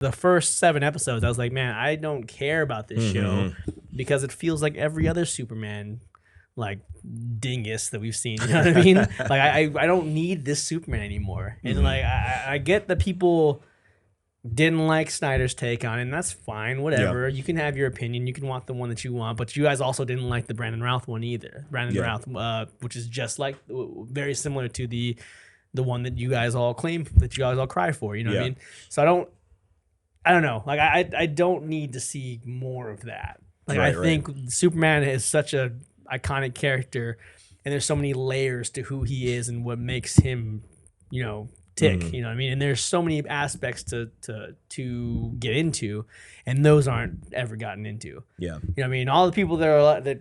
the first 7 episodes, I was like, man, I don't care about this show because it feels like every other Superman like dingus that we've seen. You know what I mean? Like I don't need this Superman anymore. And like I get that people didn't like Snyder's take on it, and that's fine. Whatever. You can have your opinion. You can want the one that you want, but you guys also didn't like the Brandon Routh one either. Brandon Routh, which is just like very similar to the one that you guys all claim, that you guys all cry for. You know what I mean? So I don't know. Like I don't need to see more of that. Like I think Superman is such a iconic character, and there's so many layers to who he is and what makes him, you know, tick. You know what I mean? And there's so many aspects to get into, and those aren't ever gotten into. Yeah. You know what I mean? All the people that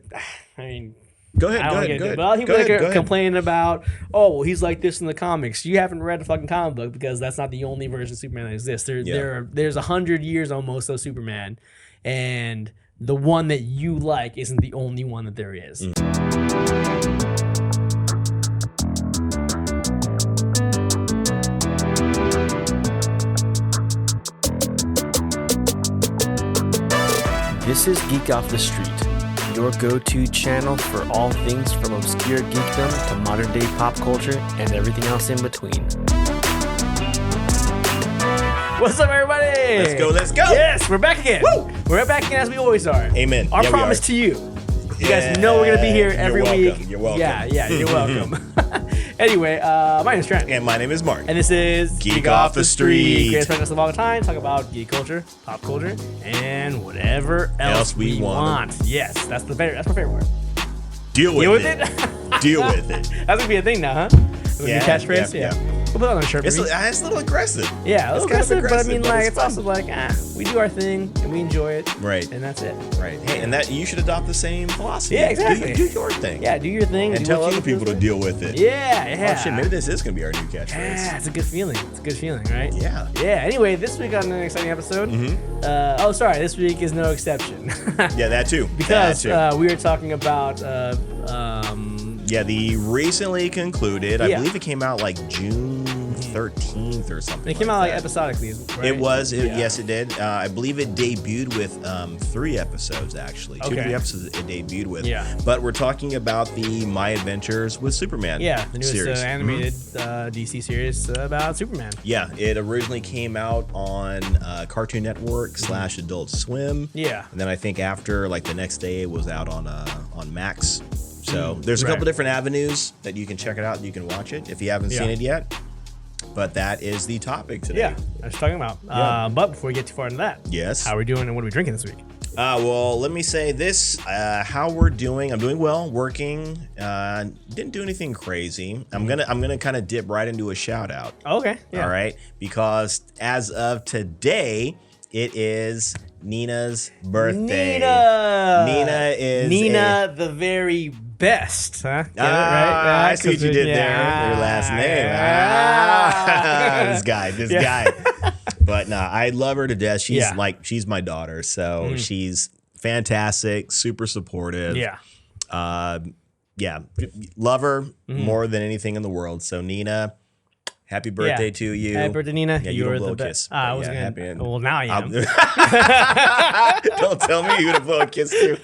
I mean, Go ahead. But all the people that are complaining about, oh, well, he's like this in the comics. You haven't read the fucking comic book, because that's not the only version of Superman that exists. There's 100 years almost of Superman, and the one that you like isn't the only one that there is. This is Geek Off The Street, your go-to channel for all things from obscure geekdom to modern-day pop culture and everything else in between. What's up, everybody? Let's go. Yes, we're back again. Woo! We're back again as we always are. Amen. Our promise to you. You guys know we're going to be here every week. You're welcome. Yeah, you're welcome. Anyway, my name is Trent. And my name is Marc. And this is Geek Off The Street. Greatest podcast of all time. Talk about geek culture, pop culture, and whatever else we want. Yes, that's my favorite word. Deal with it. Deal with it. That's going to be a thing now, huh? That's going to be a catchphrase? Yeah. We'll put it on a shirt. It's a little aggressive. Yeah, a little aggressive, but I mean, like, it's also like, we do our thing and we enjoy it. Right. And that's it. Right. Hey, and that you should adopt the same philosophy. Yeah, exactly. Do your thing. Yeah, do your thing. And tell other people to deal with it. Yeah. Oh, shit, maybe this is going to be our new catchphrase. Yeah, it's a good feeling. Right? Yeah. Yeah, anyway, this week on an exciting episode. This week is no exception. Yeah, that too. Because we were talking about... the recently concluded, I believe it came out like June 13th or something. It came out like episodically, right? It was. Yes, it did. I believe it debuted with 3 episodes, actually. 2 or 3 episodes it debuted with. Yeah. But we're talking about the My Adventures with Superman the newest series. Animated DC series about Superman. Yeah, it originally came out on Cartoon Network / Adult Swim. Yeah. And then I think after, like, the next day it was out on Max. So there's a couple different avenues that you can check it out and you can watch it if you haven't seen it yet. But that is the topic today. Yeah, I was talking about. But before we get too far into that, how are we doing and what are we drinking this week? Well, let me say this. How we're doing. I'm doing well, working. Didn't do anything crazy. I'm gonna kind of dip right into a shout out. Okay. Yeah. All right. Because as of today, it is Nina's birthday. Nina is the very best, huh? Get it right? I see what you did there. Your last name. This guy. But no, I love her to death. She's my daughter, so she's fantastic, super supportive. Love her more than anything in the world. So Nina, happy birthday to you. Happy birthday, Nina. Yeah, you're a little kiss. I was gonna. Well, now I am. Don't tell me you're gonna blow a kiss too.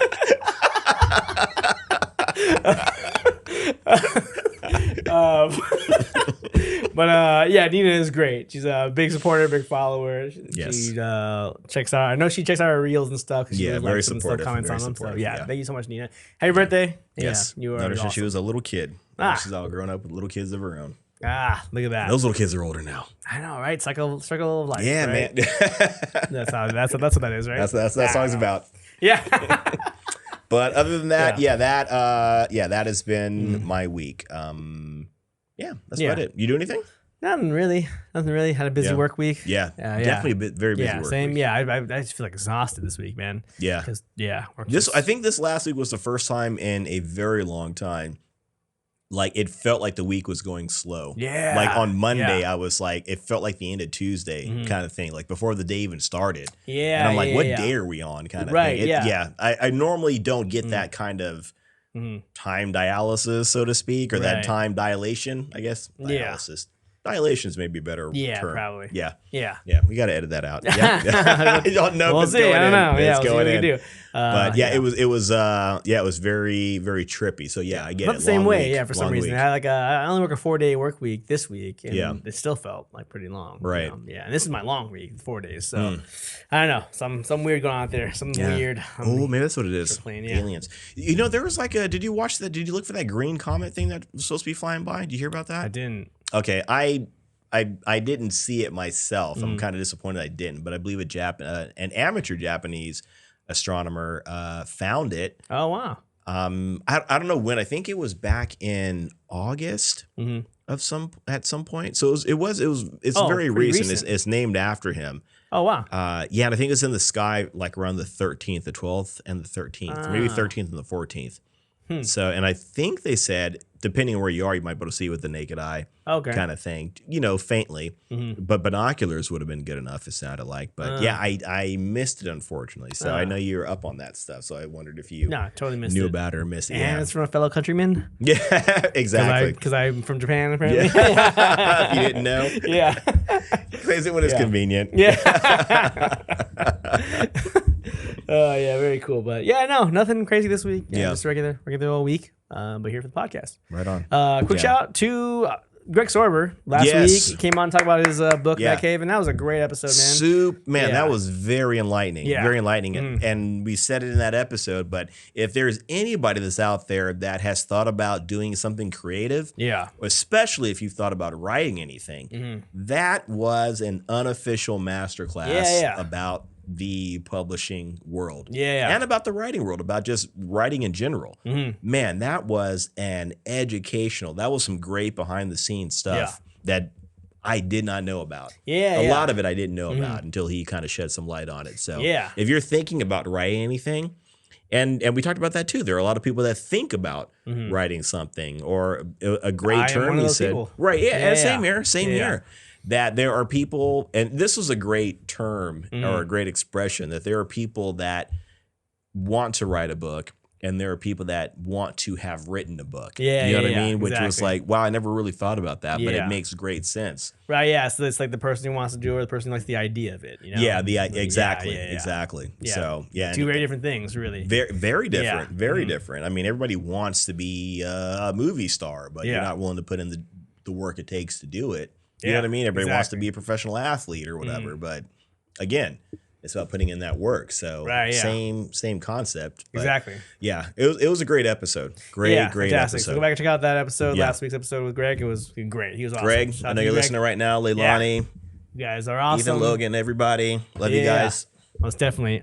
Nina is great. She's a big supporter, big follower. She checks out. I know she checks out our reels and stuff. Yeah, very supportive. Comments on them. So thank you so much, Nina. Happy birthday. Yes, you are. Noticed awesome. She was a little kid. She's all grown up with little kids of her own. Look at that. Those little kids are older now. I know, right? Circle of life. Yeah, right? man. That's what that is, right? That's what that song's about. Yeah. But other than that, that has been my week. That's about it. You do anything? Nothing really. Had a busy work week. Definitely very busy work same. week. Yeah, I just feel like exhausted this week, man. Yeah. I think this last week was the first time in a very long time. Like, it felt like the week was going slow. Yeah. Like, on Monday, I was like, it felt like the end of Tuesday kind of thing. Like, before the day even started. Yeah. And I'm like, what day are we on kind of thing? I normally don't get that kind of time dialysis, so to speak, or that time dilation, I guess. Dialysis. Dilations may be a better term. Probably. Yeah. Yeah. We got to edit that out. Yeah. I don't know. We'll if it's see. going I don't know. in. Yeah, It's we'll see what going we in. can do. But it was very, very trippy. So yeah, I get Not it. the same Long way. week, Yeah, for some long reason. week. I only work a 4-day work week this week, and Yeah. it still felt like pretty long. Right. You know? Yeah, and this is my long week, 4 days. So I don't know. Some weird going on out there. Something weird. Oh, maybe that's what it is. Plane, Aliens. You know, there was like a. Did you watch that? Did you look for that green comet thing that was supposed to be flying by? Did you hear about that? I didn't. Okay, I didn't see it myself. I'm kind of disappointed I didn't, but I believe an amateur Japanese astronomer found it. Oh wow. I don't know when. I think it was back in August at some point. So it's very recent. It's named after him. Oh wow. Yeah, and I think it's in the sky like around the 13th, the 12th, and the 13th, maybe 13th and the 14th. So, and I think they said, depending on where you are, you might be able to see with the naked eye, kind of thing, faintly. But binoculars would have been good enough, it sounded like. But yeah, I missed it, unfortunately. So I know you're up on that stuff. So I wondered if you totally missed knew it. about it or missed it. And it's from a fellow countryman. Yeah, exactly. Because I'm from Japan, apparently. Yeah. If you didn't know. Yeah. Plays it when it's convenient. Yeah. Oh yeah, very cool. But yeah, no, nothing crazy this week. Yeah, just regular all week. But here for the podcast. Right on. Quick shout out to Greg Sorber. Last week he came on to talk about his book Batcave, and that was a great episode, man. That was very enlightening. Yeah. Very enlightening. And we said it in that episode, but if there's anybody that's out there that has thought about doing something creative, especially if you've thought about writing anything, that was an unofficial masterclass about the publishing world and about the writing world, about just writing in general. Man, that was an educational, that was some great behind the scenes stuff that I did not know about. A lot of it I didn't know about until he kind of shed some light on it. So if you're thinking about writing anything, and we talked about that too, there are a lot of people that think about writing something, or a great term he said. People. Right, same here. That there are people, and this was a great term or a great expression, that there are people that want to write a book, and there are people that want to have written a book. You know what I mean? Which was like, wow, I never really thought about that, but it makes great sense. Right, yeah. So it's like the person who wants to do it, or the person who likes the idea of it. You know? Yeah, exactly. Yeah. So two very different things, really. Very, very different. Very different. I mean, everybody wants to be a movie star, but you're not willing to put in the work it takes to do it. You know what I mean? Everybody wants to be a professional athlete or whatever, but again, it's about putting in that work. So same concept. Exactly. Yeah, it was a great episode. Great fantastic. episode. So go back and check out that episode, last week's episode with Greg. It was great. He was awesome. Greg, I know you're listening right now. Leilani. You guys are awesome. Ethan, Logan, everybody. Love you guys. Most definitely.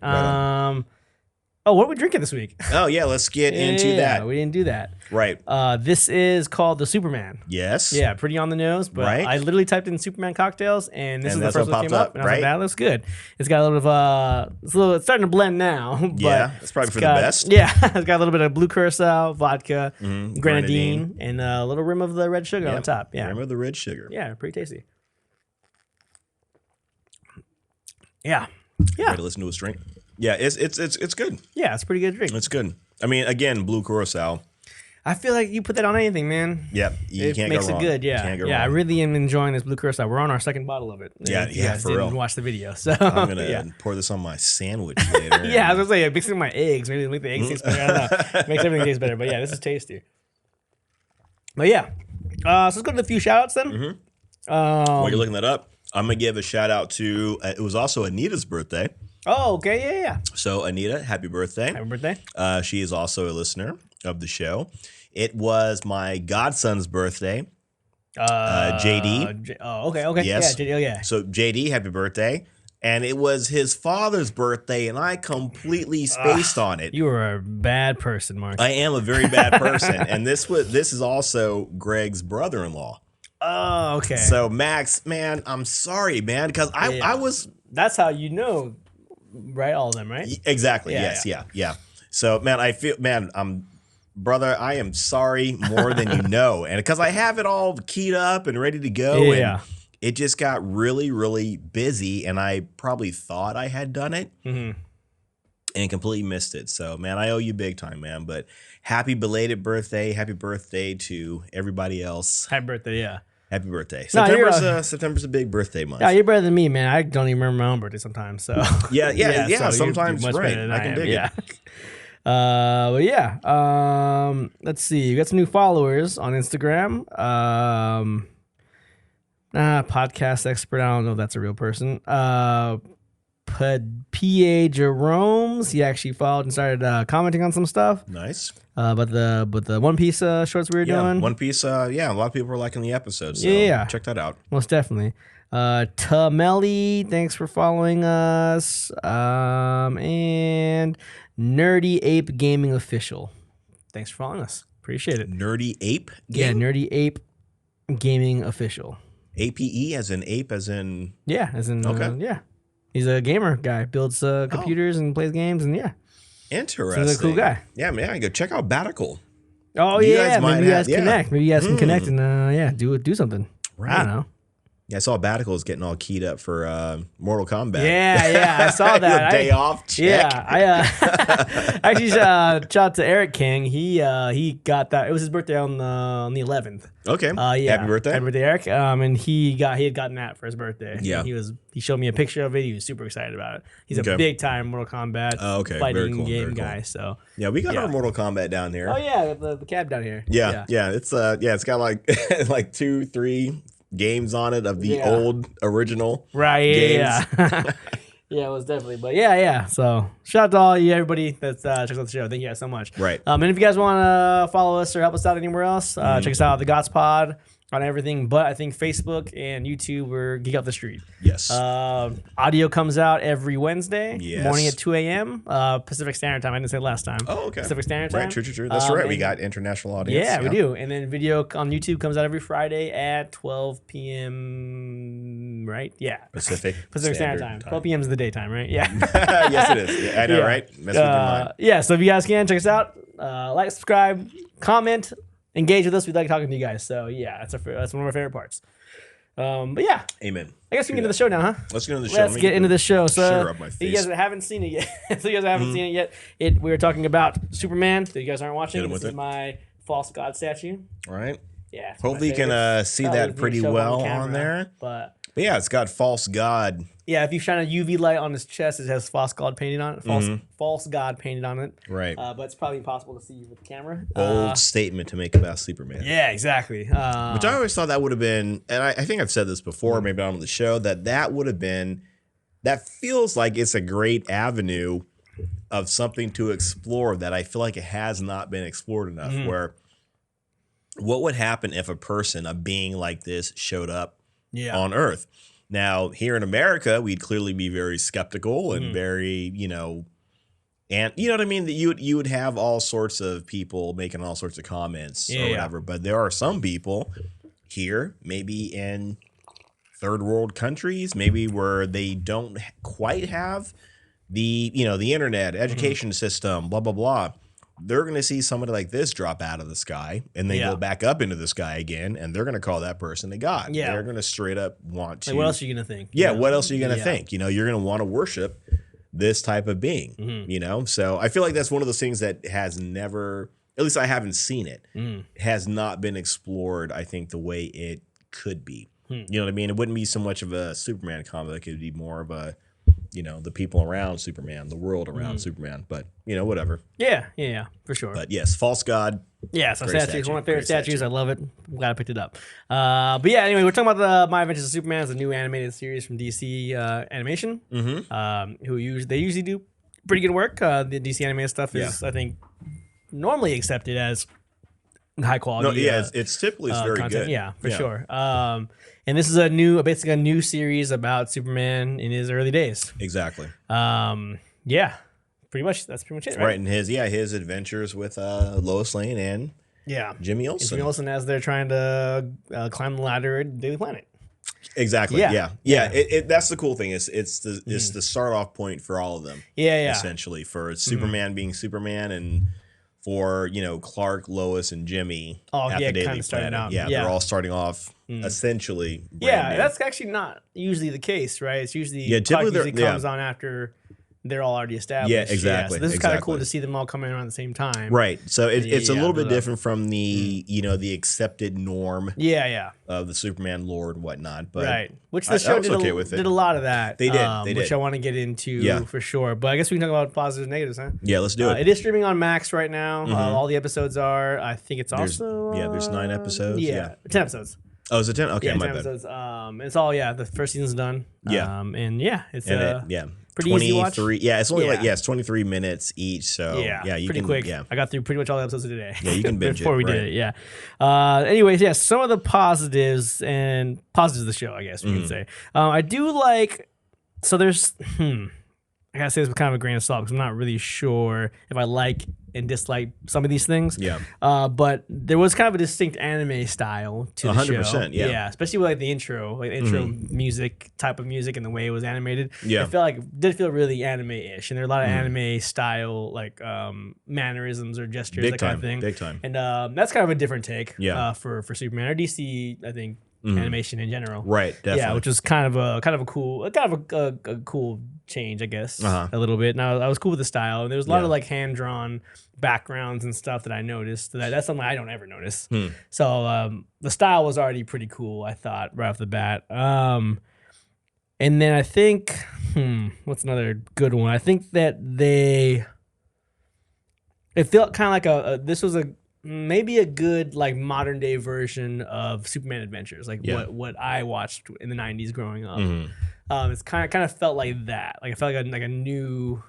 Oh, what are we drinking this week? Oh, yeah, let's get into that. We didn't do that. Right. This is called the Superman. Yes. Yeah, pretty on the nose, but I literally typed in Superman cocktails, and this is the first one that came up. And I was like, that looks good. It's got a little of, it's starting to blend now. But it's probably for the best. Yeah, it's got a little bit of blue curacao, vodka, grenadine, and a little rim of the red sugar on top. Yeah. Rim of the red sugar. Yeah, pretty tasty. Yeah. Ready to listen to us drink? Yeah, it's good. Yeah, it's a pretty good drink. It's good. I mean, again, blue curacao. I feel like you put that on anything, man. Yeah, you can't go wrong. It makes it good. Yeah, can't go wrong. I really am enjoying this blue curacao. We're on our second bottle of it. Yeah, for real. Didn't watch the video, so I'm gonna pour this on my sandwich later. Yeah, I was gonna say it mixing my eggs. Maybe make the eggs taste better. I don't know. It makes everything taste better. But yeah, this is tasty. But yeah, so let's go to the few shout outs then. While you're looking that up, I'm gonna give a shout out to. It was also Anita's birthday. Oh, okay, yeah. So Anita, happy birthday! Happy birthday! She is also a listener of the show. It was my godson's birthday. JD. Okay. Yes. Yeah, JD, yeah. So JD, happy birthday! And it was his father's birthday, and I completely spaced on it. You were a bad person, Mark. I am a very bad person, and this is also Greg's brother-in-law. Oh, okay. So Max, man, I'm sorry, man, because I was. That's how you know. Right, all of them, right? Exactly. Yeah. So, man, brother, I am sorry more than you know, and because I have it all keyed up and ready to go, and it just got really, really busy, and I probably thought I had done it, and completely missed it. So, man, I owe you big time, man. But happy belated birthday! Happy birthday to everybody else. Happy birthday, yeah. Happy birthday. No, September's a big birthday month. Yeah, you're better than me, man. I don't even remember my own birthday sometimes. So yeah. so sometimes you're much better than I can dig it. But yeah. Let's see. You got some new followers on Instagram. Podcast expert. I don't know if that's a real person. P.A. Jerome's. He actually followed and started commenting on some stuff. Nice. But the One Piece shorts we were doing. One Piece. A lot of people were liking the episode. So check that out. Most definitely. Tamelli, thanks for following us. And Nerdy Ape Gaming Official, thanks for following us. Appreciate it. Nerdy Ape? Yeah, Nerdy Ape Gaming Official. APE as in ape as in... Yeah, as in... Okay. Yeah. He's a gamer guy. Builds computers and plays games and yeah. Interesting. He's a cool guy. Yeah, man. Go check out Batical. Oh, yeah. Maybe you guys connect. Maybe you guys can connect and do something. Right. I don't know. Yeah, I saw Batical is getting all keyed up for Mortal Kombat. Yeah, I saw that. Day off check. Yeah, I actually shout out to Eric King. He got that. It was his birthday on the 11th. Okay. Happy birthday. Happy birthday, Eric. And he had gotten that for his birthday. Yeah. He showed me a picture of it. He was super excited about it. He's a big time Mortal Kombat fighting game guy. So yeah, we got our Mortal Kombat down here. Oh yeah, the cab down here. Yeah. It's got like like 2-3 games on it of the old original games. Yeah. Yeah, it was definitely, but yeah. So shout out to all you, everybody that checks out the show. Thank you guys so much. Right. And if you guys want to follow us or help us out anywhere else, check us out at the Gots Pod on everything. But I think Facebook and YouTube, we're Geek Off The Street. Yes. Audio comes out every Wednesday morning at 2 a.m. Pacific Standard Time. I didn't say it last time. Oh, okay. Pacific Standard Time. Right. True. That's right. We got international audience. Yeah, we do. And then video on YouTube comes out every Friday at 12 p.m. Right? Yeah. Pacific Standard Time. 12 p.m. is the daytime, right? Yeah. Yes, it is. Yeah, I know, right? Mess with your mind. Yeah. So if you guys can check us out, like, subscribe, comment, engage with us. We like talking to you guys. So yeah, that's one of our favorite parts. But yeah. Amen. I guess we can get into the show now, huh? Let's get into the show. Let's get into the show. So up my face. you guys haven't seen it yet. We were talking about Superman. So you guys aren't watching. This is my false god statue. All right. Yeah. Hopefully you can see that pretty well on there. But yeah, it's got false god. Yeah, if you shine a UV light on his chest, it has false god painted on it. False god painted on it. Right. But it's probably impossible to see with the camera. Bold statement to make about Superman. Yeah, exactly. Which I always thought that would have been, and I think I've said this before, maybe on the show, that would have been, that feels like it's a great avenue of something to explore that I feel like it has not been explored enough. Where what would happen if a being like this showed up on Earth? Now, here in America, we'd clearly be very skeptical and very, and you know what I mean? That you would have all sorts of people making all sorts of comments or whatever. But there are some people here, maybe in third world countries, maybe where they don't quite have the internet, education system, blah, blah, blah. They're going to see somebody like this drop out of the sky and then go back up into the sky again, and they're going to call that person a god. Yeah. They're going to straight up want to. Like, what else are you going to think? Yeah, what else are you going to think? You're going to want to worship this type of being, So I feel like that's one of those things that has never, at least I haven't seen it, has not been explored, I think, the way it could be. You know what I mean? It wouldn't be so much of a Superman comic. It would be more of a, the people around Superman, the world around Superman, but whatever. Yeah, for sure. But yes, false god. Yeah, so statues, one of my favorite statues. I love it. I'm glad I picked it up. But yeah, anyway, we're talking about the My Adventures of Superman. It's a new animated series from DC Animation. They usually do pretty good work. The DC animated stuff is, I think, normally accepted as high quality. No, it's typically very content. good. Yeah, for sure. And this is basically a new series about Superman in his early days. Exactly. Yeah, pretty much. That's pretty much it, right? Right, and his adventures with Lois Lane and Jimmy Olsen. Jimmy Olsen as they're trying to climb the ladder at Daily Planet. Exactly. Yeah. That's the cool thing. It's the start off point for all of them. Yeah. Essentially, for Superman being Superman and for Clark, Lois, and Jimmy at the Daily Planet. They're all starting off essentially. That's actually not usually the case, right? It's usually Clark usually comes on after they're all already established. Yeah, exactly. So this is kind of cool to see them all coming around at the same time. Right. So it's a little bit different from the the accepted norm. Of the Superman lore and whatnot. But which the show did a lot of that. They did. Which I want to get into for sure. But I guess we can talk about positives and negatives, huh? Yeah, let's do it. It is streaming on Max right now. All the episodes are. I think it's also there's 9 episodes. 10 episodes. Oh, is it 10? Okay, my 10 bad. episodes. It's all the first season's done. It's pretty easy to watch. Yeah, it's only it's 23 minutes each. So you pretty can, quick. Yeah. I got through pretty much all the episodes today. Yeah, you can binge before we did it. Yeah. Anyways, some of the positives of the show, I guess we could say. I do like. So there's. I gotta say this with kind of a grain of salt because I'm not really sure if I like and dislike some of these things. Yeah. But there was kind of a distinct anime style to the 100%, show. Yeah. Especially with the intro, music, type of music, and the way it was animated. Yeah. It did feel really anime-ish, and there are a lot of anime style mannerisms or gestures, that kind of thing. Big time. And that's kind of a different take. Yeah. For Superman or DC, I think. Animation in general, right? Definitely. Yeah, which was kind of a cool change, I guess, a little bit. And I was cool with the style. And there was a lot of hand drawn backgrounds and stuff that I noticed. That's something I don't ever notice. So the style was already pretty cool, I thought, right off the bat. And then I think, what's another good one? I think that it felt kind of like maybe a good modern day version of Superman Adventures, what I watched in the 90s growing up. It's kind of felt like that. Like I felt like a new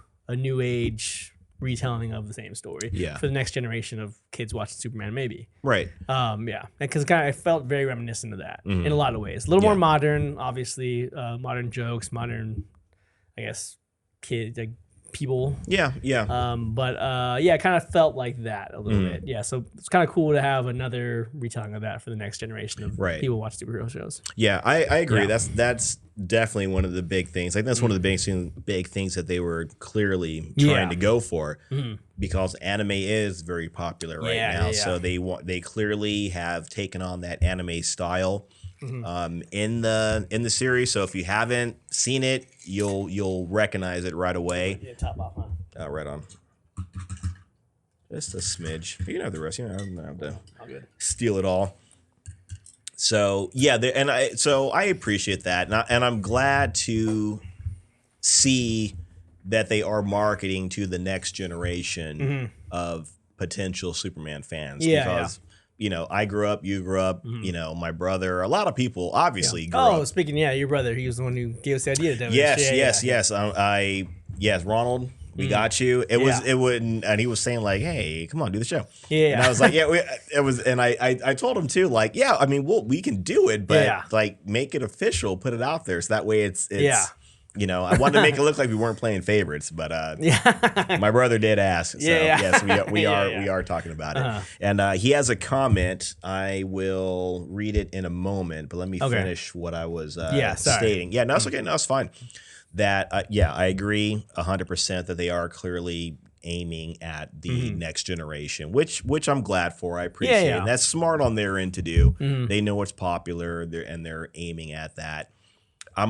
age retelling of the same story for the next generation of kids watching Superman, maybe. Right. Because I felt very reminiscent of that in a lot of ways. A little more modern, obviously, modern jokes, modern, I guess, kids, people. But it kind of felt like that a little bit. Yeah, so it's kind of cool to have another retelling of that for the next generation of people watch superhero shows. Yeah, I agree. That's definitely one of the big things. That's one of the big things that they were clearly trying to go for, because anime is very popular right now. So they clearly have taken on that anime style. In the series, so if you haven't seen it, you'll recognize it right away. Yeah, top off, huh? Right on. Just a smidge. You can have the rest. You don't have to steal it all. So I appreciate that, and I'm glad to see that they are marketing to the next generation of potential Superman fans. Because I grew up, you grew up, my brother, a lot of people obviously grew up. Speaking, your brother, he was the one who gave us the idea to do it. Yes. Ronald, we got you. It wouldn't, and he was saying hey, come on, do the show. And I was like, it was, and I told him too, we can do it, but make it official, put it out there. So that way it's I wanted to make it look like we weren't playing favorites, but my brother did ask. So yes, we are talking about it. And he has a comment. I will read it in a moment, but let me finish what I was stating. Yeah, no, it's okay. No, it's fine. That I agree 100% that they are clearly aiming at the next generation, which I'm glad for. I appreciate it. And that's smart on their end to do. They know what's popular, and they're aiming at that. I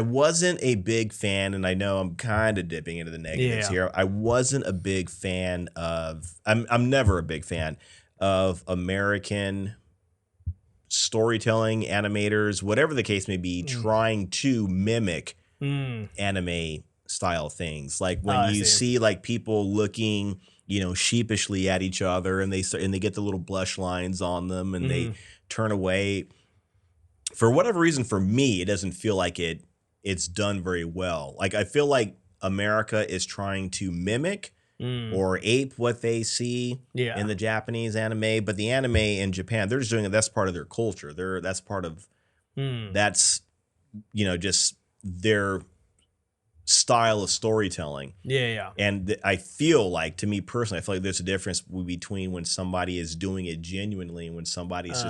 wasn't a big fan, and I know I'm kind of dipping into the negatives here. I wasn't a big fan of, I'm never a big fan of American storytelling animators, whatever the case may be, trying to mimic anime style things. Like when you see people looking, sheepishly at each other, and they get the little blush lines on them, and they turn away. For whatever reason, for me, it doesn't feel like it's done very well. I feel like America is trying to mimic or ape what they see in the Japanese anime, but the anime in Japan, they're just doing it. That's part of their culture. That's part of that's just their style of storytelling. And I feel like, to me personally, I feel like there's a difference between when somebody is doing it genuinely and when somebody's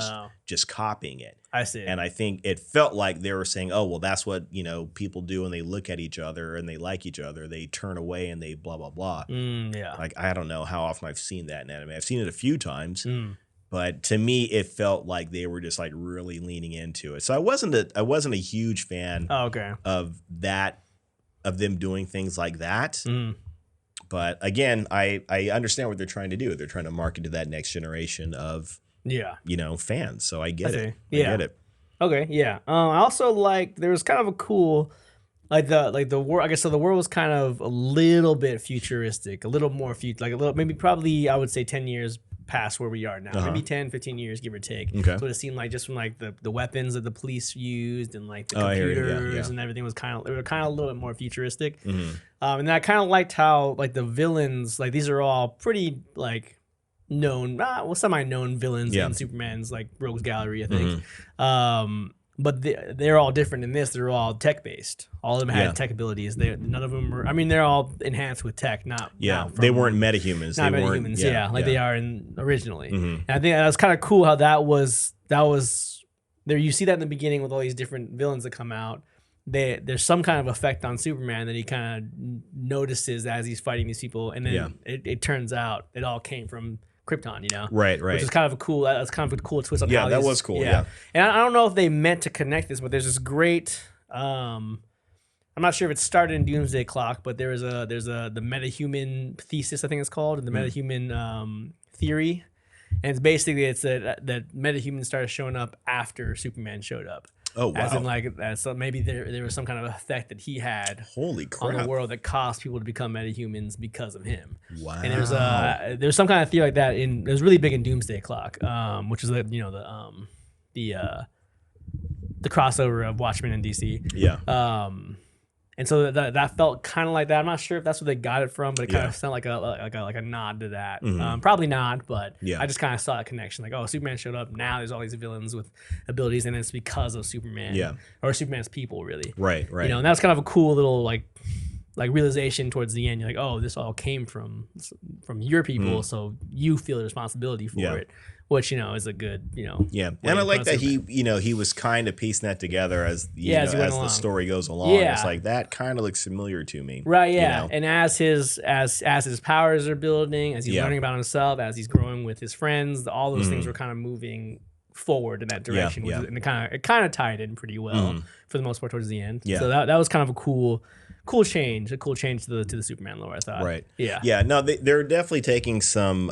just copying it. I see. And I think it felt like they were saying, oh, well, that's what people do when they look at each other and they like each other. They turn away and they blah blah blah. I don't know how often I've seen that in anime. I've seen it a few times, But to me, it felt like they were just like really leaning into it. So I wasn't a huge fan of that, of them doing things like that. But again, I understand what they're trying to do. They're trying to market to that next generation of fans. So I get it. I get it. Okay, yeah. I also like there was kind of a cool the world. I guess so. The world was kind of a little bit futuristic, a little more maybe probably I would say 10 years past where we are now, maybe 10, 15 years, give or take. Okay. So it seemed like just from like the weapons that the police used and like the computers and everything was kind of a little bit more futuristic. And I kind of liked how like the villains, like these are all pretty like known, semi-known villains in Superman's like rogues gallery, I think. But they're all different in this. They're all tech based. All of them had tech abilities. None of them were. I mean, they're all enhanced with tech. They weren't metahumans. Not metahumans. Like they are originally. And I think that was kind of cool how that was there. You see that in the beginning with all these different villains that come out. There's some kind of effect on Superman that he kind of notices as he's fighting these people, and then it turns out it all came from Krypton, right, which is kind of a cool. That's kind of a cool twist on how that was cool. Yeah, and I don't know if they meant to connect this, but there's this great. I'm not sure if it started in Doomsday Clock, but there's the metahuman thesis, I think it's called, and the metahuman theory, and it's basically that metahumans started showing up after Superman showed up. Oh wow! As so maybe there was some kind of effect that he had. Holy crap! On the world that caused people to become metahumans because of him. Wow! And there's some kind of theory like that it was really big in Doomsday Clock, which is the crossover of Watchmen and DC. Yeah. And so that felt kind of like that. I'm not sure if that's what they got it from, but it kind of sounded like a nod to that. Probably not, but I just kind of saw that connection. Like, oh, Superman showed up. Now there's all these villains with abilities, and it's because of Superman. Or Superman's people, really. Right. And that was kind of a cool little like realization towards the end. You're like, oh, this all came from your people, so you feel the responsibility for it. Which is a good and I like that he was kind of piecing that together as as the story goes along. It's like that kind of looks familiar to me, right? And as his powers are building, as he's learning about himself, as he's growing with his friends, all those things were kind of moving forward in that direction, and it kind of tied in pretty well for the most part towards the end. So that was kind of a cool change to the Superman lore, I thought. Right. Yeah. No, they're definitely taking some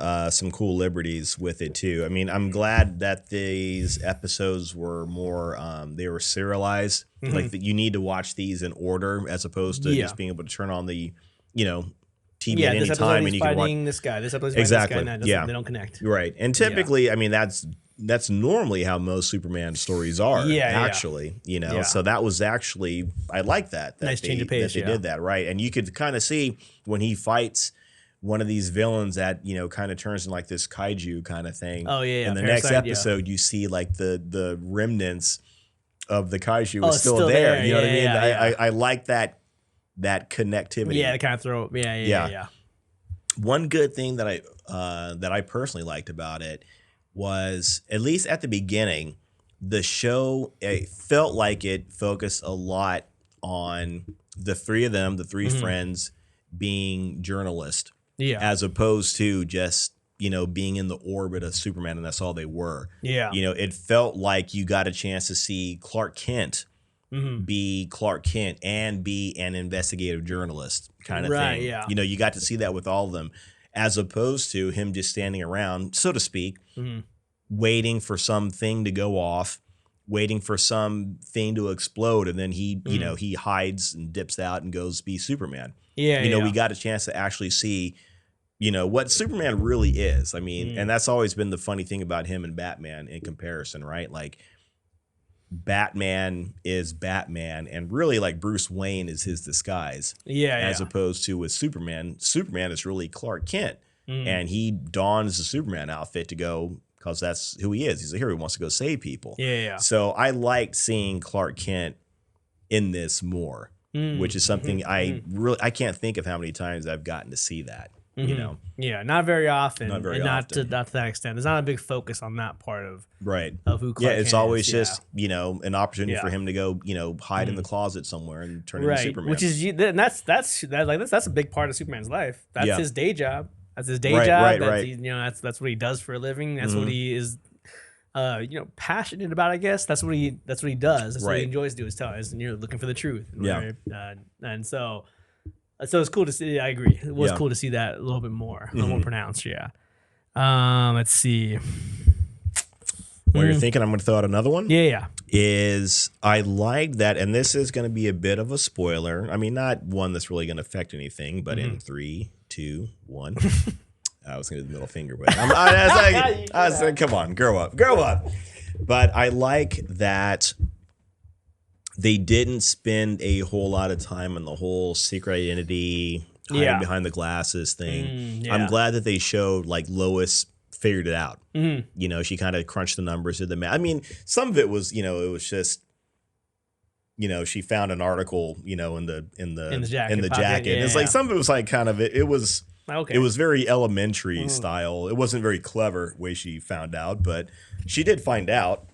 cool liberties with it too. I mean, I'm glad that these episodes were more they were serialized. Like you need to watch these in order as opposed to just being able to turn on the TV at any time and you can watch this guy. This episode's fighting this guy. They don't connect. Right. And typically, I mean, that's normally how most Superman stories are. Actually. So that was actually, I like that. Nice change of pace. That they did that, right? And you could kind of see when he fights one of these villains that kind of turns into like this kaiju kind of thing. Oh yeah. In the next episode, you see like the remnants of the kaiju is still there. You know what I mean? I like that connectivity. Yeah, to kind of throw. Yeah. One good thing that I personally liked about it was, at least at the beginning, the show, it felt like it focused a lot on the three of them, the three friends, being journalists, as opposed to just being in the orbit of Superman, and that's all they were. It felt like you got a chance to see Clark Kent be Clark Kent and be an investigative journalist kind of thing. You got to see that with all of them, as opposed to him just standing around, so to speak, waiting for something to go off, waiting for something to explode, and then he he hides and dips out and goes be Superman. We got a chance to actually see what Superman really is. I mean, and that's always been the funny thing about him and Batman in comparison, right? Like, Batman is Batman, and really like Bruce Wayne is his disguise. As opposed to with Superman is really Clark Kent, and he dons the Superman outfit to go, because that's who he is. He's a hero. He wants to go save people. So I liked seeing Clark Kent in this more, which is something I can't think of how many times I've gotten to see that. Not very often. Not to that extent. There's not a big focus on that part of who Clark it's Kent always is. just an opportunity for him to go hide in the closet somewhere and turn into Superman. Which is that's a big part of Superman's life. That's his day job. That's his day job. That's what he does for a living. That's what he is, passionate about. I guess that's what he does. That's what he enjoys doing. Is looking for the truth. And so it's cool to see. I agree. It was cool to see that a little bit more, a little more pronounced. Yeah. Let's see. While you're thinking, I'm going to throw out another one. Yeah. Is I like that, and this is going to be a bit of a spoiler. I mean, not one that's really going to affect anything, but in 3, 2, 1. I was going to do the middle finger, but I was like, come on, grow up. But I like that they didn't spend a whole lot of time on the whole secret identity, hiding behind the glasses thing. I'm glad that they showed like Lois figured it out. She kind of crunched the numbers, did the math. I mean, some of it was, it was just, she found an article, in the jacket. It's like some of it was like kind of it was it was very elementary style. It wasn't very clever way she found out, but she did find out.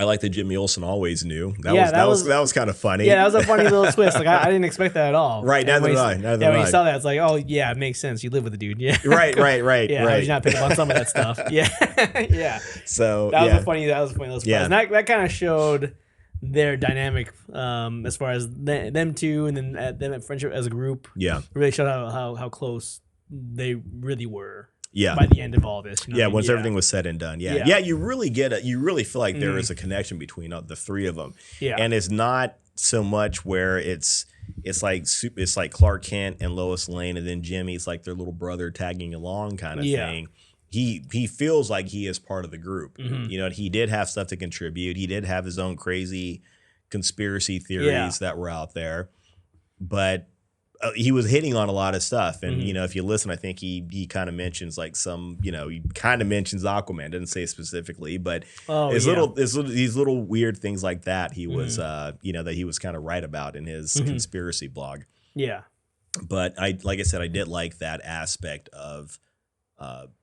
I like that Jimmy Olsen always knew. That was kind of funny. Yeah, that was a funny little twist. Like I didn't expect that at all. Right, neither did I. When you saw that, it's like, oh yeah, it makes sense. You live with the dude. Yeah. Right. Yeah, right. You're not picking up on some of that stuff. Yeah. Yeah. So that was a funny little surprise. And that kind of showed their dynamic as far as them two, and then them at friendship as a group. Yeah. Really showed how close they really were. Yeah. By the end of all this. Once everything was said and done. Yeah. You really get it. You really feel like there is a connection between the three of them. Yeah. And it's not so much where it's like Clark Kent and Lois Lane, and then Jimmy's like their little brother tagging along kind of thing. He feels like he is part of the group. He did have stuff to contribute. He did have his own crazy conspiracy theories that were out there, but he was hitting on a lot of stuff. And, if you listen, I think he kind of mentions like he kind of mentions Aquaman, didn't say specifically, but these little weird things like that he was, that he was kind of right about in his conspiracy blog. Yeah. But like I said, I did like that aspect of,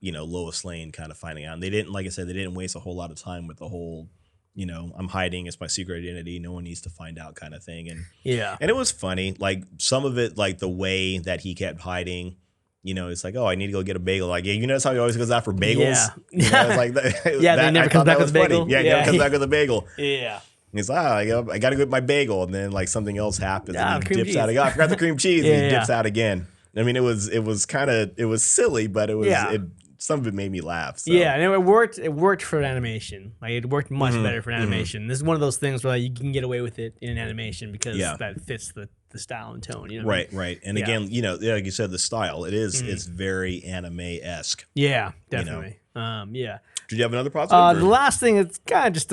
Lois Lane kind of finding out. And they didn't waste a whole lot of time with the whole, I'm hiding, it's my secret identity, no one needs to find out kind of thing. And and it was funny, like some of it, like the way that he kept hiding, it's like, oh, I need to go get a bagel. Like, you notice how he always goes out for bagels? Yeah. It's like they never comes back with a bagel. Funny. Yeah, he never comes back with a bagel. Yeah. He's like, I got to go get my bagel. And then like something else happens and he dips out. I forgot the cream cheese. And he dips out again. I mean, it was silly, but it was, some of it made me laugh. So. Yeah, and it worked for animation. Like it worked much better for animation. This is one of those things where you can get away with it in an animation because that fits the style and tone. Right. And again, like you said, the style, it's very anime-esque. Yeah, definitely. Yeah. Did you have another positive? The last thing, it's kind of just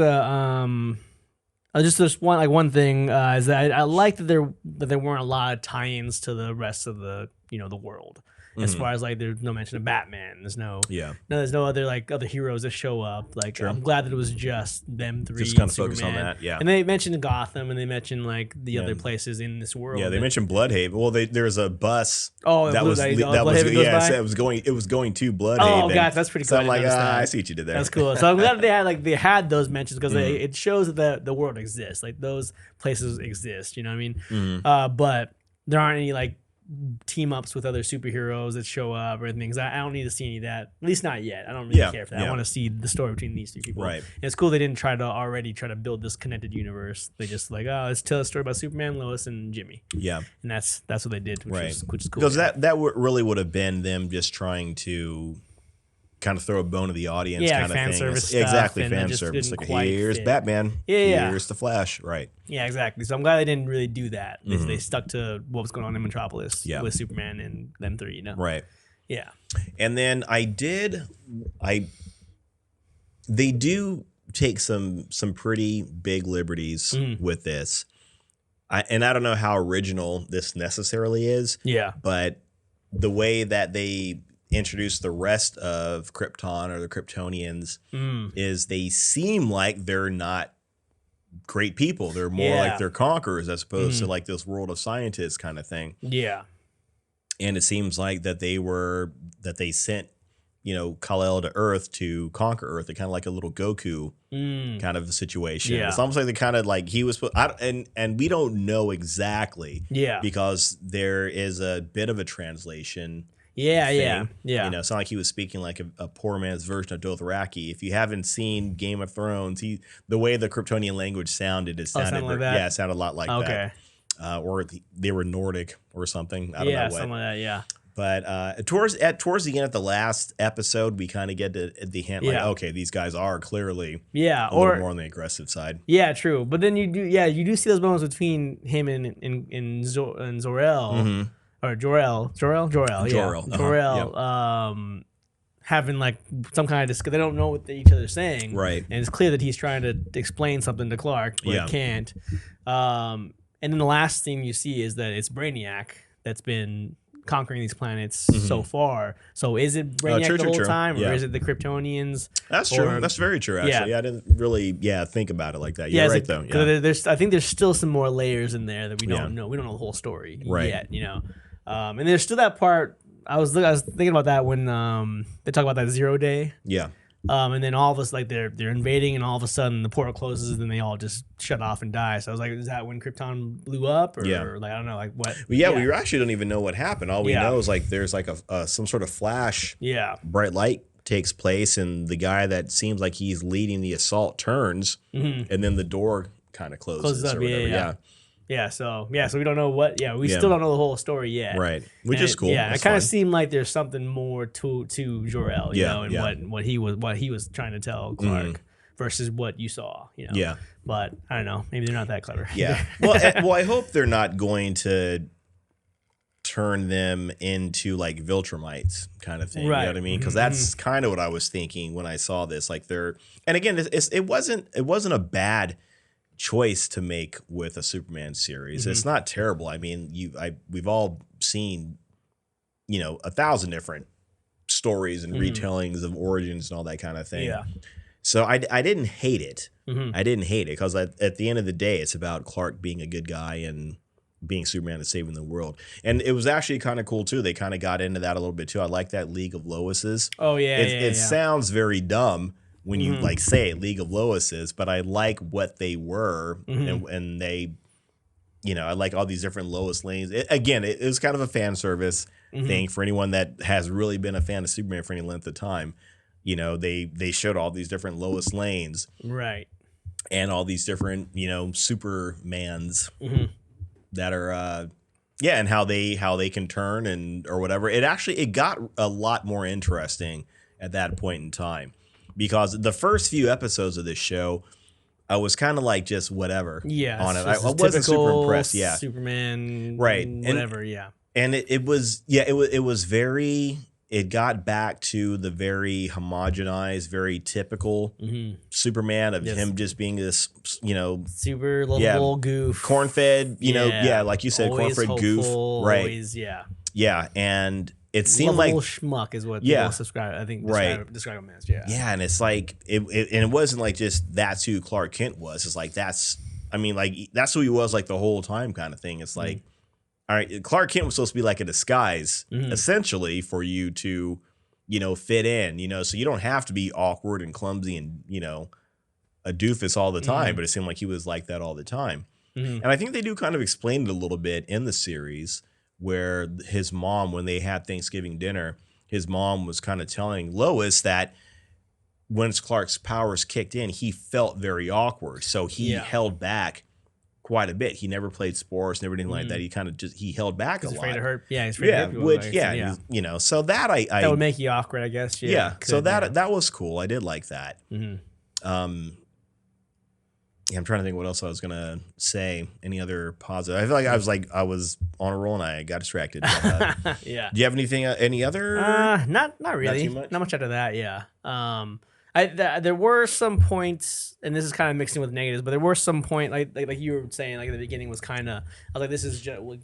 just one thing is that I like that there weren't a lot of tie-ins to the rest of the the world. As far as like there's no mention of Batman, there's no other heroes that show up. Like I'm glad that it was just them three. Just kind of focus on that, And they mentioned Gotham, and they mentioned like the other places in this world. Yeah, they mentioned Bloodhaven. Well, there's a bus. It was going to Bloodhaven. Oh gosh, that's pretty cool. So I'm like, I see what you did there. That's cool. So I'm glad they had those mentions because it shows that the world exists. Like those places exist. You know what I mean? But there aren't any like team ups with other superheroes that show up or anything. Because I don't need to see any of that. At least not yet. I don't really care for that. I want to see the story between these two people. Right. And it's cool they didn't try to build this connected universe. They just like, let's tell a story about Superman, Lois, and Jimmy. Yeah. And that's what they did, which is cool. Because that really would have been them just trying to kind of throw a bone to the audience kind of fan thing. Service stuff, exactly, fan service. Like, here's Batman. Here's the Flash. Right. Yeah, exactly. So I'm glad they didn't really do that. They stuck to what was going on in Metropolis with Superman and them three, Right. Yeah. And then they do take some pretty big liberties with this. I don't know how original this necessarily is. Yeah. But the way that they introduce the rest of Krypton or the Kryptonians is they seem like they're not great people. They're more like they're conquerors as opposed to like this world of scientists kind of thing. Yeah. And it seems like that they sent, Kal-El to Earth to conquer Earth. They're kind of like a little Goku kind of a situation. Yeah. It's almost like they kind of like he was, and we don't know exactly. Yeah. Because there is a bit of a translation. thing. Yeah. You know, it's not like he was speaking like a poor man's version of Dothraki. If you haven't seen Game of Thrones, the way the Kryptonian language sounded, it sounded like that? yeah, it sounded a lot like that. Or they were Nordic or something. I don't know what. Something like that. Yeah. But towards the end of the last episode, we kind of get the hint like, okay, these guys are clearly a little more on the aggressive side. Yeah, true. But then you do see those moments between him and Zor-El or Jor-El, having like some kind of discussion. They don't know what each other's saying, right? And it's clear that he's trying to explain something to Clark, but he can't. And then the last thing you see is that it's Brainiac that's been conquering these planets so far. So is it Brainiac the whole time, or is it the Kryptonians? That's true. That's very true. Actually, I didn't really think about it like that. You're right though. Yeah. I think there's still some more layers in there that we don't know. We don't know the whole story yet. You know, and there's still that part. I was thinking about that when they talk about that 0 day. Yeah. And then all of us, like they're invading, and all of a sudden the portal closes, and then they all just shut off and die. So I was like, is that when Krypton blew up, or like I don't know, like what? Well, we actually don't even know what happened. All we know is like there's like some sort of flash. Yeah. Bright light takes place, and the guy that seems like he's leading the assault turns, and then the door kind of closes up, or whatever. Yeah, so we don't know what. Yeah, we still don't know the whole story yet. Right, which is cool. Yeah, it kind of seemed like there's something more to Jor-El, you know, and what he was trying to tell Clark versus what you saw, you know. Yeah, but I don't know. Maybe they're not that clever. Yeah. Well, I hope they're not going to turn them into like Viltrumites kind of thing. Right. You know what I mean? Because that's kind of what I was thinking when I saw this. Like and again, it wasn't a bad choice to make with a Superman series. It's not terrible. I mean, we've all seen, 1,000 different stories and retellings of origins and all that kind of thing. Yeah. So I didn't hate it. I didn't hate it because at the end of the day, it's about Clark being a good guy and being Superman and saving the world. And it was actually kind of cool too. They kind of got into that a little bit too. I like that League of Loises. Oh yeah. It sounds very dumb when you like say League of Loises, but I like what they were, and they, I like all these different Lois Lanes. It was kind of a fan service thing for anyone that has really been a fan of Superman for any length of time. They showed all these different Lois Lanes, right, and all these different Supermans that are and how they can turn and or whatever. It got a lot more interesting at that point in time. Because the first few episodes of this show, I was kind of like just whatever on it. I wasn't super impressed. Yeah, Superman, right? Whatever. And it was very. It got back to the very homogenized, very typical Superman of him just being this, super lovable goof, corn-fed, like you said, always corn-fed hopeful, goof, right? Always, and it seemed like schmuck is what people describe him as. And it's like it wasn't like just that's who Clark Kent was. It's like that's who he was like the whole time kind of thing. It's like, all right, Clark Kent was supposed to be like a disguise essentially for you to fit in, so you don't have to be awkward and clumsy and a doofus all the time, but it seemed like he was like that all the time. And I think they do kind of explain it a little bit in the series, where his mom, when they had Thanksgiving dinner, his mom was kind of telling Lois that once Clark's powers kicked in, he felt very awkward. So he held back quite a bit. He never played sports, never anything like that. He kind of he held back a lot. Afraid to hurt. Yeah, he's afraid to hurt people. So that that would make you awkward, I guess. So that was cool. I did like that. I'm trying to think what else I was gonna say. Any other positive? I feel like I was on a roll and I got distracted. But, Do you have anything? Any other? Not really. Not much after that. Yeah. There were some points, and this is kind of mixing with negatives, but there were some point like you were saying, like at the beginning was kind of, I was like, this is just like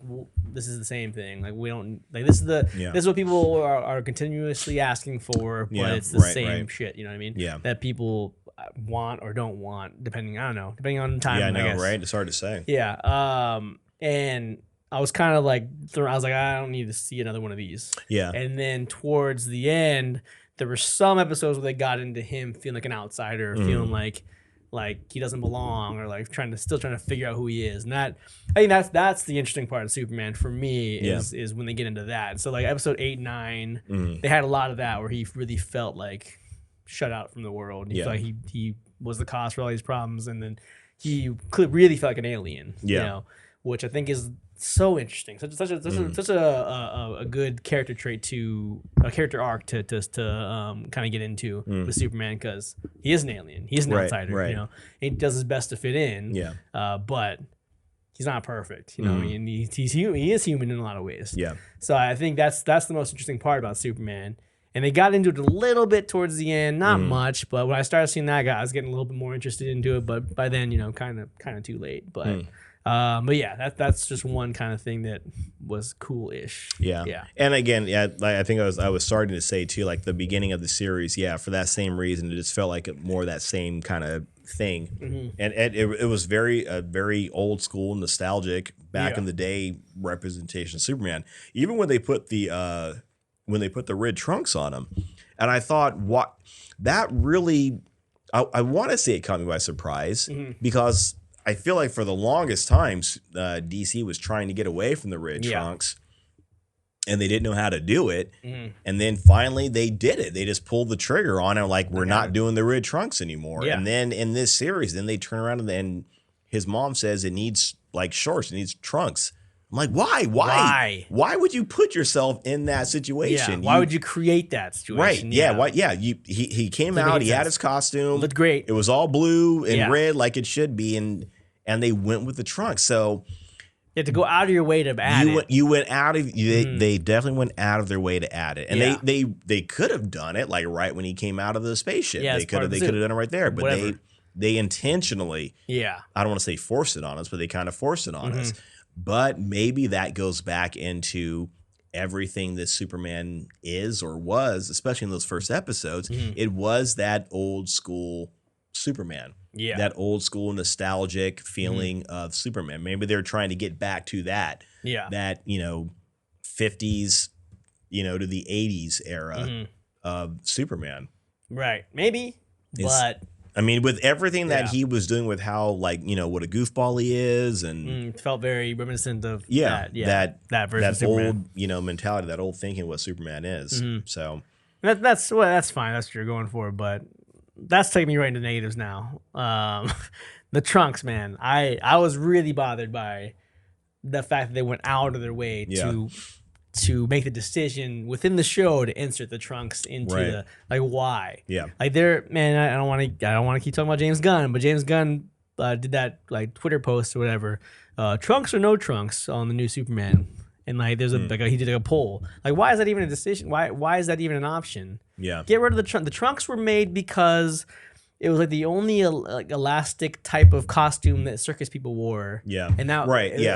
this is the same thing. Like we don't like this is what people are continuously asking for, but it's the same shit. You know what I mean? Yeah. That people want or don't want, depending on time. Yeah, I know, I guess. Right? It's hard to say. Yeah. And I was kind of like, I don't need to see another one of these. Yeah. And then towards the end, there were some episodes where they got into him feeling like an outsider, feeling like like he doesn't belong, or like still trying to figure out who he is. And I think that's the interesting part of Superman for me is when they get into that. So like episode 8, 9, they had a lot of that where he really felt like shut out from the world. He felt like he was the cause for all these problems, and then he really felt like an alien. You know, which I think is so interesting. Such a good character trait a character arc to kind of get into with Superman, because he is an alien. He's an outsider. Right. You know, he does his best to fit in. Yeah. But he's not perfect. You know, and he is human in a lot of ways. Yeah. So I think that's the most interesting part about Superman. And they got into it a little bit towards the end, not much, but when I started seeing that guy, I was getting a little bit more interested into it. But by then, you know, kind of too late. But yeah, that's just one kind of thing that was cool-ish. Yeah. And again, like I think I was starting to say too, like the beginning of the series, for that same reason, it just felt like more of that same kind of thing. And it was very old school, nostalgic, back in the day representation of Superman. Even when they put the red trunks on him, and I thought, what that really, I want to say it caught me by surprise, because I feel like for the longest times, DC was trying to get away from the red trunks, and they didn't know how to do it. And then finally they did it. They just pulled the trigger on it, like, we're not doing the red trunks anymore. And then in this series, then they turn around and then his mom says it needs like shorts, it needs trunks. I'm like, why? Why would you put yourself in that situation? Why would you create that situation? Right. He came out, he had his costume. Looked great. It was all blue and red like it should be, and they went with the trunks. So you had to go out of your way to add it. You went out of they definitely went out of their way to add it. And they could have done it like right when he came out of the spaceship. They could have done it right there. But they intentionally, I don't want to say forced it on us, but they kind of forced it on us. But maybe that goes back into everything that Superman is or was, especially in those first episodes. It was that old school Superman. That old school nostalgic feeling of Superman. Maybe they're trying to get back to that. That, 50s, to the 80s era of Superman. Right. Maybe. But I mean, with everything that he was doing with how, like, what a goofball he is, and felt very reminiscent of that version of Superman. Old, mentality, that old thinking what Superman is. So that's fine. That's what you're going for, but that's taking me right into negatives now. The trunks, man. I was really bothered by the fact that they went out of their way to make the decision within the show to insert the trunks into the, like, why? Like, I don't want to keep talking about James Gunn, but James Gunn did that, like, Twitter post or whatever, trunks or no trunks on the new Superman, and like there's he did a poll, like, why is that even a decision? Why is that even an option? Get rid of the trunks. The trunks were made because it was like the only like elastic type of costume that circus people wore. And that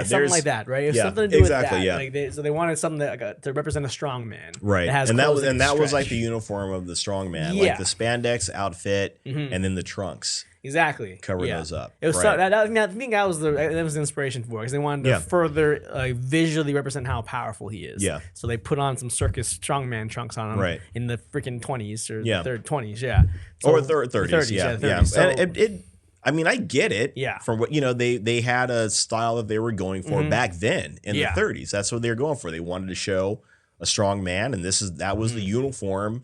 something like that, right? It was something to do with that. Like so they wanted something that to represent a strong man. Right. That was like the uniform of the strong man, like the spandex outfit and then the trunks. Exactly. Cover those up. It was I think that was the inspiration for it, because they wanted to further visually represent how powerful he is. So they put on some circus strongman trunks on him in the freaking 20s or the 30s. So, or 30s. 30s. So, and I mean, I get it. From what they had a style that they were going for back then in the 30s. That's what they were going for. They wanted to show a strong man, and that was the uniform.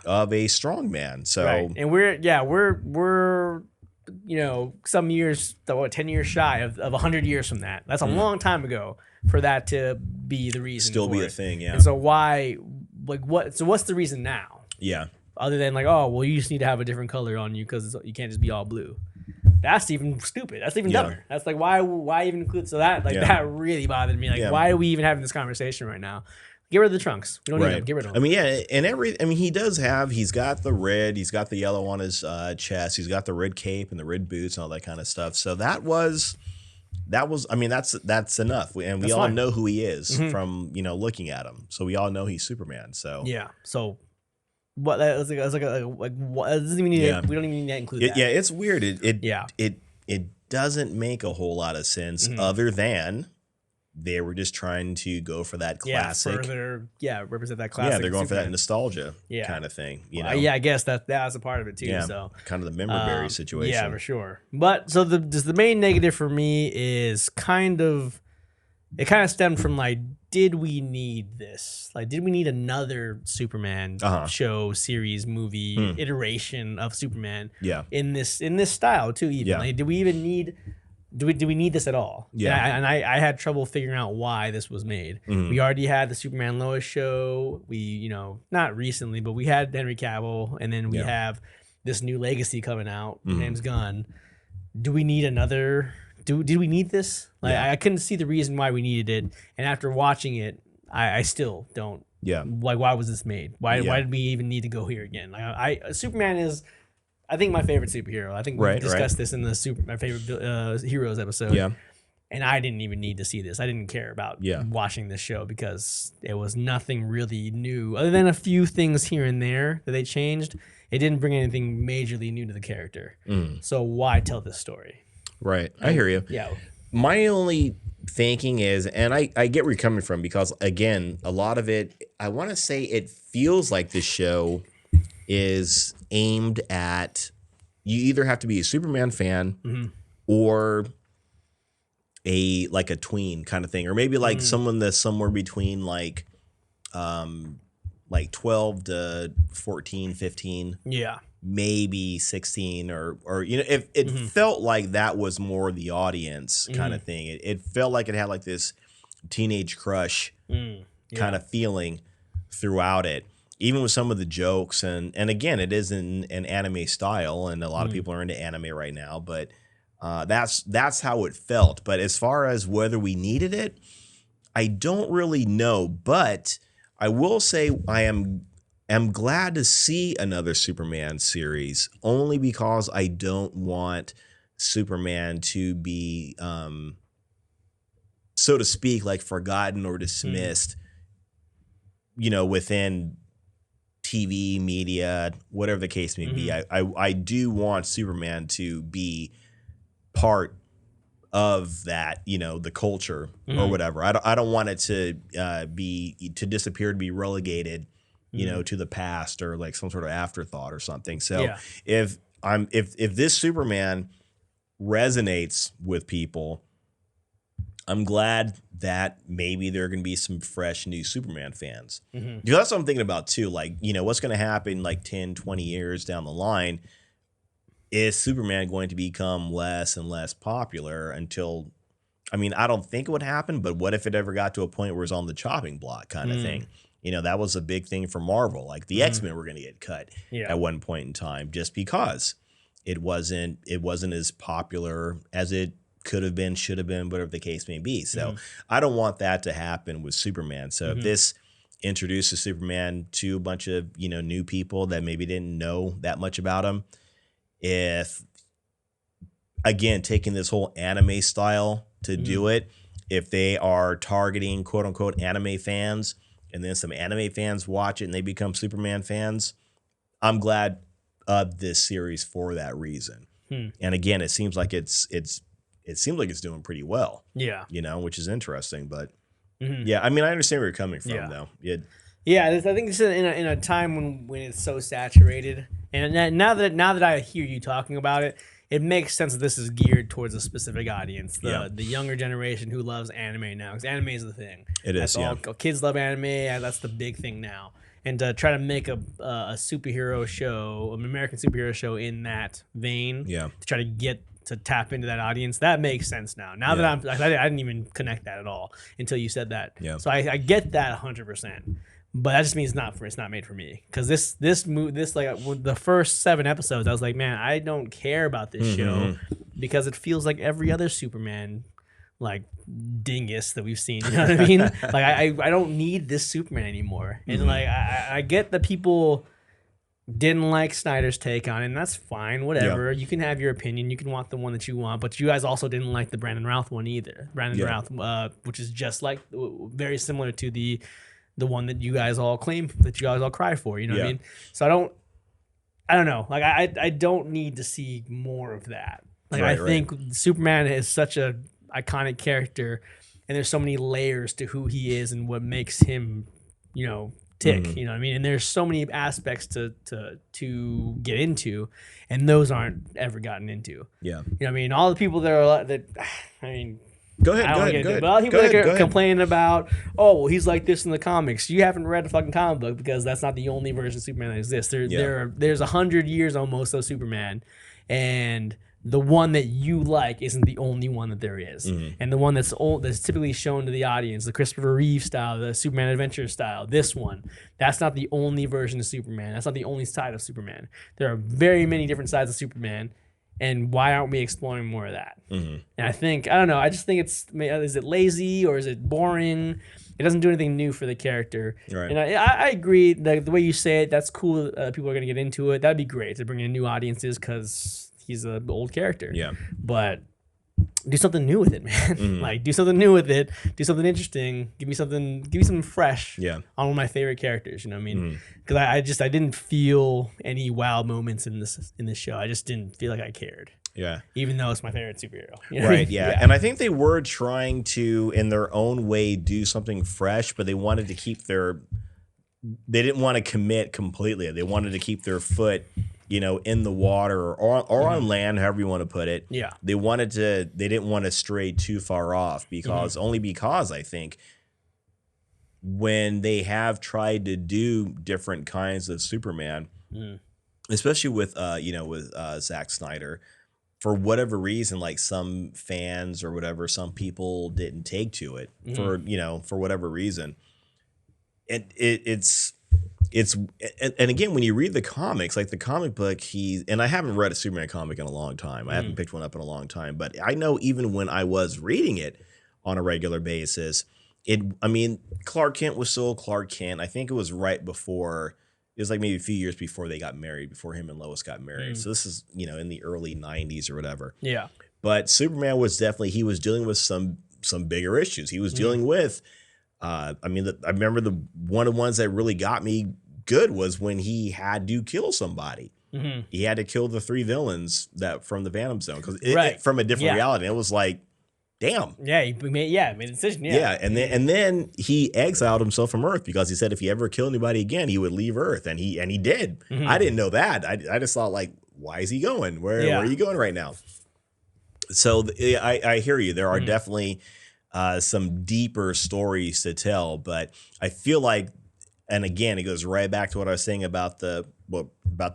Of a strong man. So and we're some years, 10 years shy of 100 years from that. That's a long time ago for that to be the reason. Still be a thing, And so why, like, what's the reason now? Other than like, oh, well, you just need to have a different color on you because you can't just be all blue. That's even stupid. That's even dumber. That's like, why even include? So that that really bothered me. Like, why are we even having this conversation right now? Get rid of the trunks. We don't need them. Get rid of them. I mean, he's got the red, he's got the yellow on his chest, he's got the red cape and the red boots and all that kind of stuff. So that was, I mean, that's enough. And we all know who he is from, looking at him. So we all know he's Superman. So So what that was like what doesn't even need we don't even need to include that. It's weird. It doesn't make a whole lot of sense other than they were just trying to go for that classic. Represent that classic. Yeah, they're going Superman. for that nostalgia kind of thing. You know? Yeah, I guess that was a part of it too. Yeah, so kind of the member berry situation. Yeah, for sure. But so the main negative for me is kind of stemmed from like, did we need this? Like, did we need another Superman show, series, movie iteration of Superman? Yeah. In this style too. Even like, do we even need? Do we need this at all? Yeah. And I had trouble figuring out why this was made. We already had the Superman Lois show. We, not recently, but we had Henry Cavill, and then we have this new legacy coming out. Name's Gunn. Do we need another? Did we need this? Like, I couldn't see the reason why we needed it. And after watching it, I still don't. Yeah. Like, why was this made? Why did we even need to go here again? Like, Superman is, I think, my favorite superhero. I think we discussed this in the my favorite heroes episode. Yeah. And I didn't even need to see this. I didn't care about watching this show because it was nothing really new. Other than a few things here and there that they changed, it didn't bring anything majorly new to the character. So why tell this story? Right. I hear you. Yeah. My only thinking is, and I get where you're coming from, because, again, a lot of it, I want to say it feels like this show is aimed at, you either have to be a Superman fan or a tween kind of thing, or maybe like someone that's somewhere between like 12 to 14, 15. Yeah. Maybe 16 or if it felt like that was more the audience kind of thing. It felt like it had like this teenage crush kind of feeling throughout it, even with some of the jokes. And again, it is in an anime style, and a lot of people are into anime right now, but that's how it felt. But as far as whether we needed it, I don't really know. But I will say I am glad to see another Superman series, only because I don't want Superman to be, so to speak, like forgotten or dismissed, within TV, media, whatever the case may be. I do want Superman to be part of that, the culture or whatever. I don't want it to disappear, to be relegated, to the past, or like some sort of afterthought or something. So if this Superman resonates with people, I'm glad that maybe there are going to be some fresh new Superman fans. Because that's what I'm thinking about too. Like, what's going to happen like 10, 20 years down the line? Is Superman going to become less and less popular until, I don't think it would happen, but what if it ever got to a point where it's on the chopping block kind of thing? That was a big thing for Marvel. Like the X-Men were going to get cut at one point in time, just because it wasn't as popular as it could have been, should have been, whatever the case may be. So I don't want that to happen with Superman. So if this introduces Superman to a bunch of, new people that maybe didn't know that much about him, if, again, taking this whole anime style to do it, if they are targeting quote unquote anime fans, and then some anime fans watch it and they become Superman fans, I'm glad of this series for that reason. And again, it seems like it's doing pretty well. Yeah. Which is interesting. But yeah, I understand where you're coming from though. I think it's in a time when it's so saturated. And now that I hear you talking about it, it makes sense that this is geared towards a specific audience, the younger generation who loves anime now, because anime is the thing. It is, kids love anime. That's the big thing now. And to try to make a superhero show, an American superhero show in that vein, to try to tap into that audience, that makes sense now. Now that I didn't even connect that at all until you said that. Yeah. So I get that 100%. But that just means it's not made for me, because this the first 7 episodes, I was like, man, I don't care about this show because it feels like every other Superman like dingus that we've seen. You know what I mean? Like I don't need this Superman anymore. And like I get that people didn't like Snyder's take on it, and that's fine. Whatever. You can have your opinion. You can want the one that you want, but you guys also didn't like the Brandon Routh one either. Routh, which is just like very similar to the one that you guys all claim, that you guys all cry for, you know what I mean? So I don't know. Like I don't need to see more of that. Like I think Superman is such a iconic character, and there's so many layers to who he is and what makes him, tick. You know what I mean? And there's so many aspects to get into, and those aren't ever gotten into. Yeah. You know what I mean? All the people that I mean. Go ahead. But all the people that are complaining about, oh, well, he's like this in the comics. You haven't read the fucking comic book because that's not the only version of Superman that exists. There's 100 years almost of Superman, and the one that you like isn't the only one that there is. And the one that's typically shown to the audience, the Christopher Reeve style, the Superman Adventure style, this one, that's not the only version of Superman. That's not the only side of Superman. There are very many different sides of Superman. And why aren't we exploring more of that? And I don't know. I just think is it lazy or is it boring? It doesn't do anything new for the character. Right. And I agree. The way you say it, that's cool. People are going to get into it. That'd be great to bring in new audiences because he's an old character. Yeah. But do something new with it, man. Like, do something new with it. Do something interesting. Give me something fresh. Yeah. On one of my favorite characters. You know what I mean? Because I didn't feel any wow moments in this show. I just didn't feel like I cared. Yeah. Even though it's my favorite superhero. Right. Yeah. And I think they were trying to, in their own way, do something fresh, but they wanted to keep they didn't want to commit completely. They wanted to keep their foot, in the water or on land, however you want to put it. Yeah. They didn't want to stray too far off because I think when they have tried to do different kinds of Superman, especially with Zack Snyder, for whatever reason, like some fans or whatever, some people didn't take to it for whatever reason. And it's again, when you read the comics, like the comic book, and I haven't read a Superman comic in a long time. I haven't picked one up in a long time, but I know even when I was reading it on a regular basis, Clark Kent was still Clark Kent. I think it was right before, it was like maybe a few years before they got married, before him and Lois got married. So this is, in the early 90s or whatever. Yeah. But Superman was he was dealing with some bigger issues. He was dealing with, I remember one of the ones that really got me good was when he had to kill somebody. He had to kill the 3 villains from the Phantom Zone because from a different reality. It was like, damn. Yeah, he made a decision. Yeah, and then he exiled himself from Earth because he said if he ever killed anybody again, he would leave Earth, and he did. I didn't know that. I just thought, like, why is he going? Where are you going right now? So I hear you. There are definitely some deeper stories to tell, but I feel like, and again, it goes right back to what I was saying about the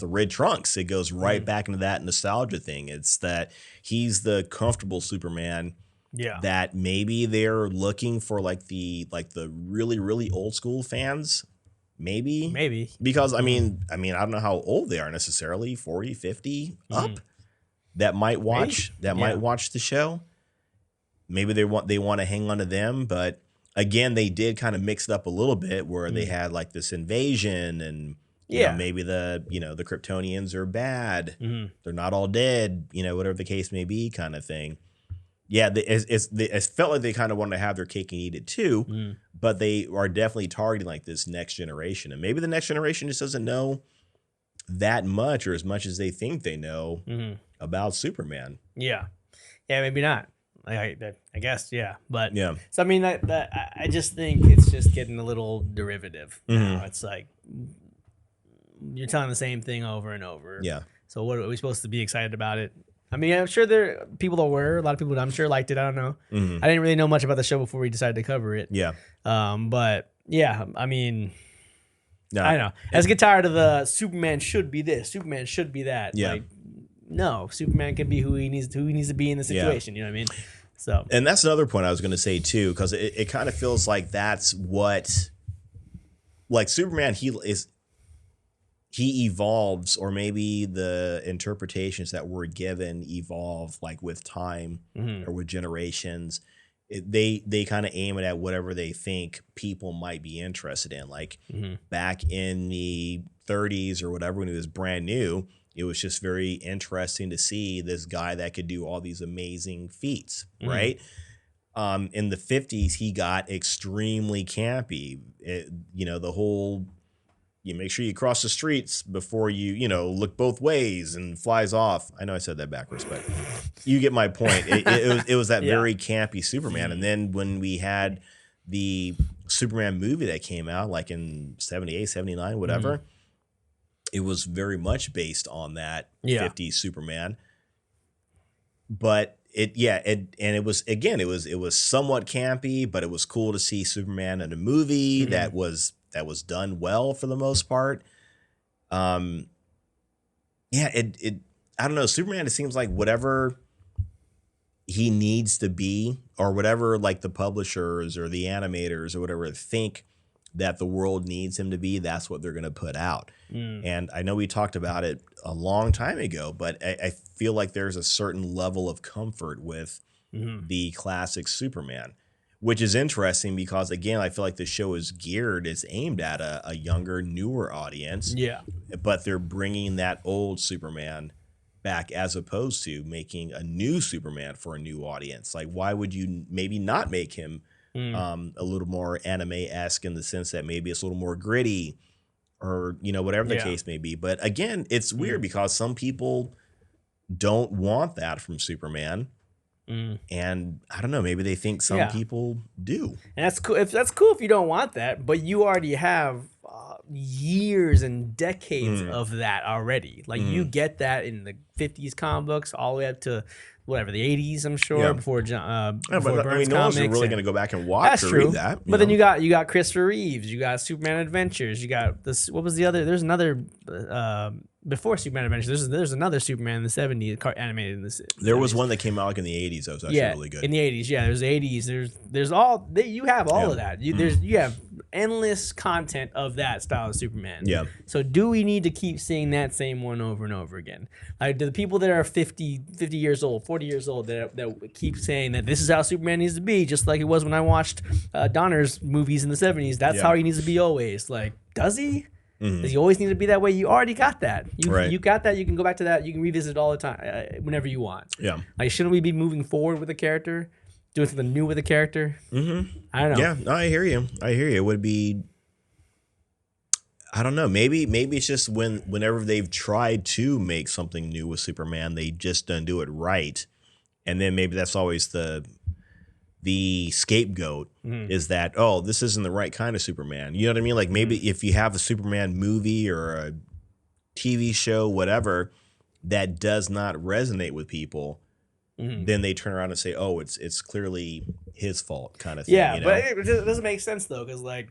red trunks. It goes right back into that nostalgia thing. It's that he's the comfortable Superman. Yeah. That maybe they're looking for like the really, really old school fans. Maybe. Because I don't know how old they are necessarily, 40, 50 up, that might watch the show. Maybe they want to hang on to them, but again, they did kind of mix it up a little bit where they had like this invasion and maybe the Kryptonians are bad. They're not all dead, whatever the case may be, kind of thing. Yeah, it felt like they kind of wanted to have their cake and eat it too, but they are definitely targeting like this next generation. And maybe the next generation just doesn't know that much or as much as they think they know about Superman. Yeah, maybe not. I guess, yeah. But yeah. So I mean, I just think it's just getting a little derivative now. It's like you're telling the same thing over and over. Yeah. So what are we supposed to be excited about it? I mean, I'm sure there people that were, a lot of people I'm sure liked it. I don't know. I didn't really know much about the show before we decided to cover it. Yeah. But yeah, I mean, I don't know. I just get tired of the Superman should be this, Superman should be that. Yeah. Like, no, Superman can be who he needs to be in the situation. You know what I mean? So, and that's another point I was going to say too, because it kind of feels like that's what, like Superman, he evolves, or maybe the interpretations that were given evolve like with time or with generations. They kind of aim it at whatever they think people might be interested in. Like back in the 30s or whatever, when he was brand new, it was just very interesting to see this guy that could do all these amazing feats, right? In the 50s, he got extremely campy. The whole you make sure you cross the streets before you look both ways, and flies off. I know I said that backwards, but you get my point. It was that very campy Superman. And then when we had the Superman movie that came out like in 78, 79, whatever, it was very much based on that 50s Superman. But it was somewhat campy, but it was cool to see Superman in a movie that was done well for the most part. I don't know. Superman, it seems like whatever he needs to be, or whatever like the publishers or the animators or whatever think that the world needs him to be, that's what they're going to put out. And I know we talked about it a long time ago, but I feel like there's a certain level of comfort with the classic Superman, which is interesting because, again, I feel like the show is aimed at a younger, newer audience. Yeah. But they're bringing that old Superman back as opposed to making a new Superman for a new audience. Like, why would you maybe not make him a little more anime-esque in the sense that maybe it's a little more gritty or, whatever the case may be. But again, it's weird because some people don't want that from Superman. And I don't know, maybe they think some people do. And that's cool. That's cool if you don't want that, but you already have years and decades of that already. Like you get that in the 50s comic books all the way up to whatever, the 80s, I'm sure, before Burns no one's really going to go back and watch or read that. But then you got Christopher Reeves, you got Superman Adventures, you got this. What was the other? There's another before Superman Adventures. There's another Superman in the 70s animated in the 70s. There was one that came out like in the 80s that was actually really good. In the 80s, there's the 80s. There's all you have all of that. You have endless content of that style of Superman. Yeah. So do we need to keep seeing that same one over and over again? Like, do the people that are 50 years old, 40 years old that keep saying that this is how Superman needs to be, just like it was when I watched Donner's movies in the 70s, that's how he needs to be always. Like, does he? Does he always need to be that way? You already got that. You got that. You can go back to that. You can revisit it all the time, whenever you want. Yeah. Like, shouldn't we be moving forward with the character? Doing something new with the character? I don't know. Yeah, no, I hear you. It would be, I don't know. Maybe it's just whenever they've tried to make something new with Superman, they just don't do it right. And then maybe that's always the scapegoat is that, oh, this isn't the right kind of Superman. You know what I mean? Like, maybe if you have a Superman movie or a TV show, whatever, that does not resonate with people, then they turn around and say, oh, it's clearly his fault kind of thing. Yeah, but it doesn't make sense, though, because, like,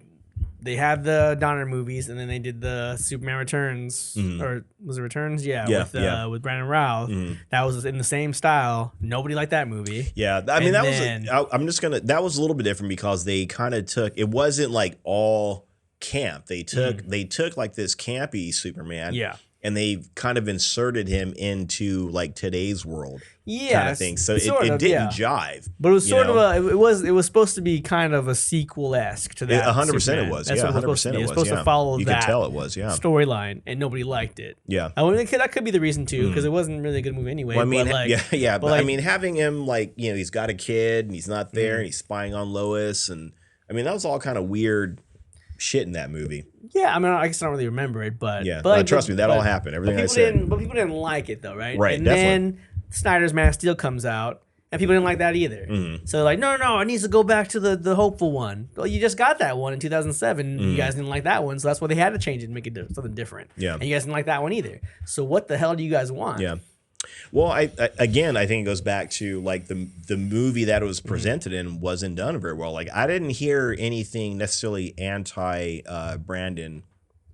they had the Donner movies, and then they did the Superman Returns, or was it Returns? With Brandon Routh. That was in the same style. Nobody liked that movie. Yeah, I mean, that was a little bit different because they kind of took, it wasn't like all camp. They took like this campy Superman. Yeah. And they kind of inserted him into like today's world, kind of thing. So it didn't jive. But it was sort of it was supposed to be kind of a sequel-esque to that. 100% it was. That's 100% it was. It was supposed to follow you that. Could tell it was. Yeah. Storyline, and nobody liked it. Yeah. I mean, that could be the reason too, because it wasn't really a good movie anyway. Well, I mean, but I mean, having him like, he's got a kid and he's not there, and he's spying on Lois, and I mean, that was all kind of weird shit in that movie. Yeah, I mean, I guess I don't really remember it, but trust me, that all happened. Everything I said. But people didn't like it though, right? Right. And definitely. then Snyder's Man of Steel comes out, and people didn't like that either. So they're like, no, it needs to go back to the hopeful one. Well, you just got that one in 2007. You guys didn't like that one, so that's why they had to change it and make it something different. Yeah. And you guys didn't like that one either. So what the hell do you guys want? Yeah. Well, I think it goes back to like the movie that it was presented in wasn't done very well. Like, I didn't hear anything necessarily anti Brandon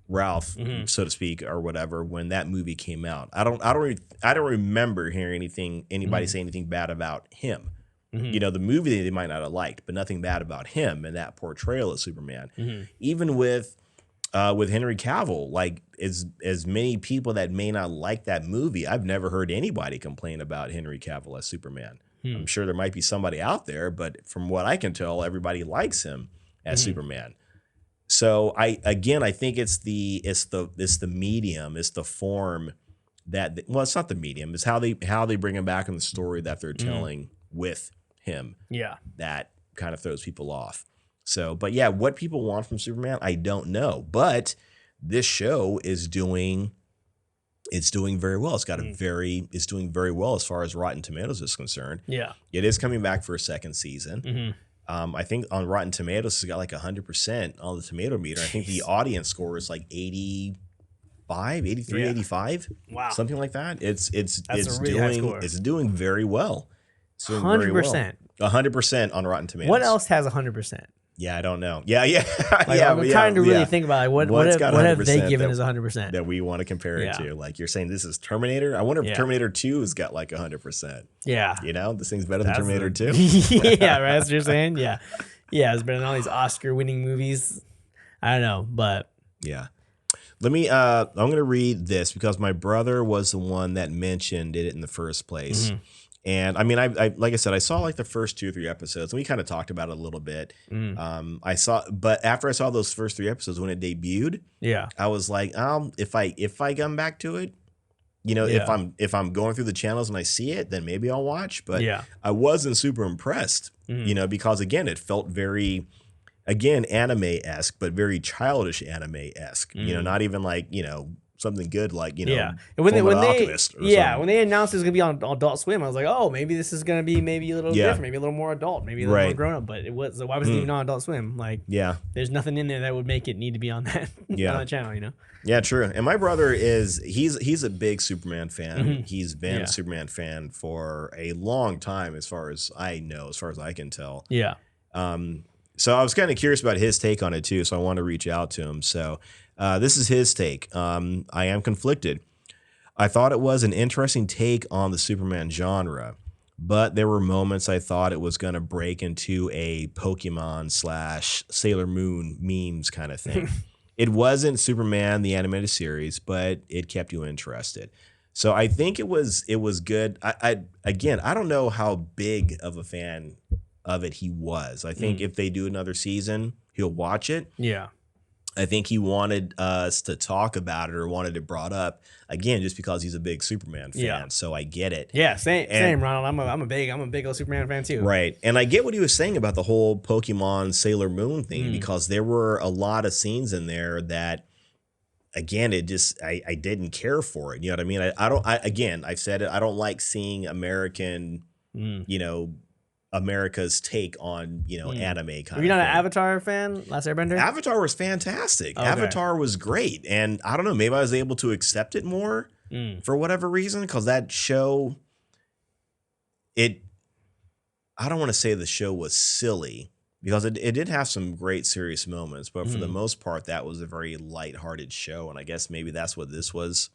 Routh, so to speak, or whatever, when that movie came out. I don't remember hearing anybody say anything bad about him. The movie they might not have liked, but nothing bad about him and that portrayal of Superman. Even with Henry Cavill, like, as many people that may not like that movie, I've never heard anybody complain about Henry Cavill as Superman. I'm sure there might be somebody out there, but from what I can tell, everybody likes him as Superman. So I think it's the medium, it's the form that, well, it's not the medium, it's how they bring him back in the story that they're telling with him. Yeah, that kind of throws people off. So, but yeah, what people want from Superman, I don't know. But this show is doing very well. It's got it's doing very well as far as Rotten Tomatoes is concerned. Yeah. It is coming back for a second season. I think on Rotten Tomatoes, it's got like 100% on the tomato meter. I think the audience score is like 85, 83, 85. Wow. Something like that. It's really high score. It's doing very well. It's doing 100%. 100% on Rotten Tomatoes. What else has 100%? Yeah, I don't know. Yeah. Like, I'm trying to really think about what have they given as 100% that we want to compare it to. Like, you're saying this is Terminator. I wonder if Terminator 2 has got like 100%. Yeah, this thing's better than Terminator 2. Yeah, right. That's what you're saying. Yeah, it's better than all these Oscar-winning movies. I don't know, but yeah. Let me. I'm going to read this because my brother was the one that mentioned it in the first place. And I mean, I like I said, I saw like the first 2 or 3 episodes, and we kind of talked about it a little bit. But after I saw those first 3 episodes when it debuted, I was like, if I come back to it, if I'm going through the channels and I see it, then maybe I'll watch. But I wasn't super impressed, because again, it felt very, anime-esque, but very childish anime-esque. Not even like something good like and when they when they announced it was gonna be on Adult Swim, I was like, oh, maybe this is gonna be maybe a little different, maybe a little more adult, maybe a little more grown up. But it was, so why was it even on Adult Swim? Like, there's nothing in there that would make it need to be on that on that channel, Yeah, true. And my brother he's a big Superman fan. He's been a Superman fan for a long time, as far as I know, as far as I can tell. Yeah. So I was kind of curious about his take on it too. So I wanted to reach out to him. So this is his take. I am conflicted. I thought it was an interesting take on the Superman genre, but there were moments I thought it was going to break into a Pokemon / Sailor Moon memes kind of thing. It wasn't Superman, the animated series, but it kept you interested. So I think it was good. I don't know how big of a fan of it he was. I think if they do another season, he'll watch it. Yeah. I think he wanted us to talk about it or wanted it brought up again, just because he's a big Superman fan. Yeah. So I get it. Yeah, same, Ronald. I'm a big old Superman fan too. Right. And I get what he was saying about the whole Pokemon Sailor Moon thing, because there were a lot of scenes in there that, again, it just, I didn't care for it. You know what I mean? I've said it. I don't like seeing American, America's take on, anime kind of thing. Were you not an Avatar fan, Last Airbender? Avatar was fantastic. Okay. Avatar was great. And I don't know, maybe I was able to accept it more for whatever reason, because that show, I don't want to say the show was silly, because it did have some great serious moments, but for the most part, that was a very lighthearted show. And I guess maybe that's what this was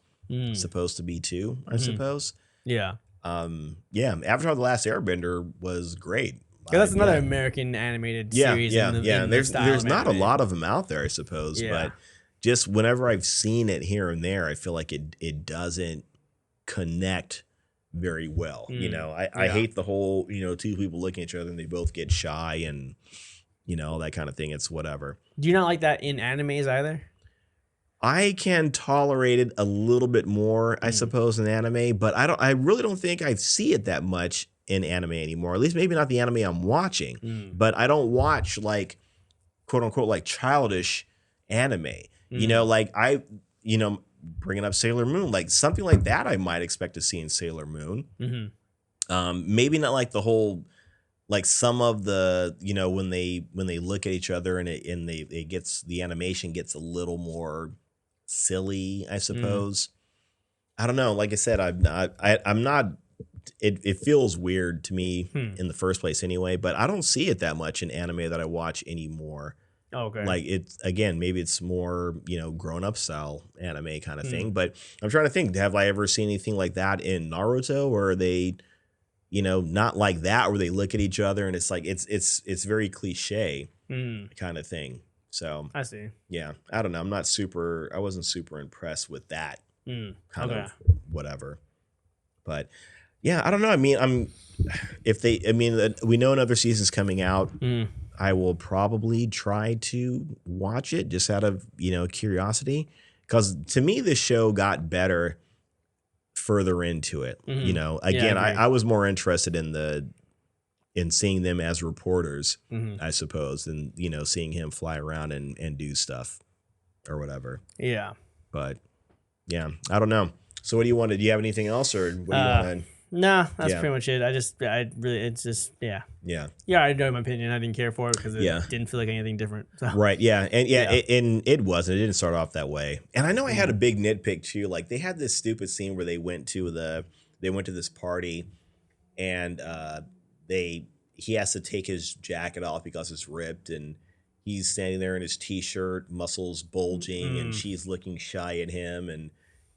supposed to be too, I suppose. Yeah. Avatar: The Last Airbender was great. Yeah, that's another American animated series. And there's not a lot of them out there, I suppose. Yeah. But just whenever I've seen it here and there, I feel like it doesn't connect very well. I hate the whole, two people looking at each other and they both get shy and, all that kind of thing. It's whatever. Do you not like that in animes either? I can tolerate it a little bit more, I suppose, in anime, but I really don't think I see it that much in anime anymore. At least maybe not the anime I'm watching, but I don't watch like, quote unquote, like childish anime. Bringing up Sailor Moon, like something like that I might expect to see in Sailor Moon. Maybe not like the whole, like some of the, when they look at each other and the animation gets a little more silly, I suppose. I don't know. Like I said, I'm not. It feels weird to me in the first place anyway, but I don't see it that much in anime that I watch anymore. Okay. Like maybe it's more, grown up style anime kind of thing. But I'm trying to think, have I ever seen anything like that in Naruto, where they, not like that, where they look at each other and it's like it's very cliche kind of thing. So I see. Yeah, I don't know. I wasn't super impressed with that kind of whatever. But yeah, I don't know. I mean, we know another season's coming out. I will probably try to watch it just out of, curiosity, because to me, this show got better further into it. I was more interested in seeing them as reporters, I suppose, than, seeing him fly around and do stuff. or whatever. Yeah. But yeah, I don't know. So what do you want to? Do you have anything else, or what do you want to? No, that's pretty much it. It's just, yeah. Yeah. Yeah, I know my opinion. I didn't care for it because it didn't feel like anything different. So. Right. Yeah. And it wasn't. It didn't start off that way. And I know I had a big nitpick too. Like they had this stupid scene where they went to this party, and he has to take his jacket off because it's ripped, and he's standing there in his t-shirt, muscles bulging, and she's looking shy at him, and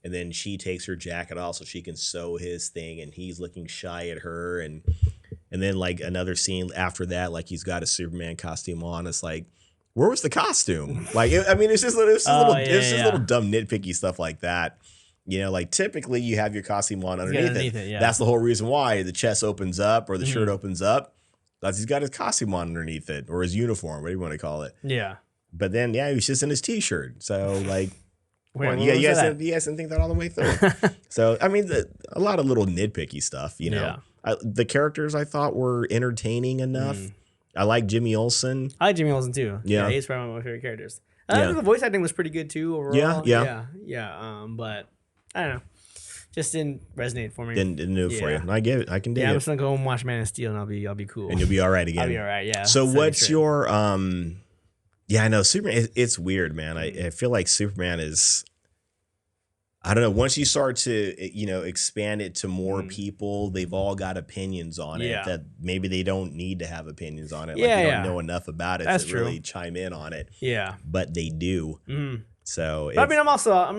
then she takes her jacket off so she can sew his thing, and he's looking shy at her, and then like another scene after that, like he's got a Superman costume on. It's like, where was the costume? Like, it's just little dumb nitpicky stuff like that. You know, like typically you have your costume on underneath it. Yeah. That's the whole reason why the chest opens up or the shirt opens up. Because he's got his costume on underneath it, or his uniform, whatever you want to call it. Yeah. But then, he was just in his t-shirt. So like. You guys didn't think that all the way through. So, I mean, a lot of little nitpicky stuff, you know. Yeah. The characters I thought were entertaining enough. I like Jimmy Olsen. I like Jimmy Olsen too. Yeah, he's probably one of my favorite characters. I think the voice acting was pretty good too overall. Yeah. But I don't know. Just didn't resonate for me. Didn't do it for you. I get it. I can dig it. I'm just gonna go and watch Man of Steel, and I'll be cool. And you'll be all right again. I'll be all right. Yeah. So what's your Yeah, I know Superman. It's weird, man. I feel like Superman is. I don't know. Once you start to expand it to more people, they've all got opinions on it that maybe they don't need to have opinions on it. Like they don't know enough about it to really chime in on it. Yeah, but they do. So but I mean,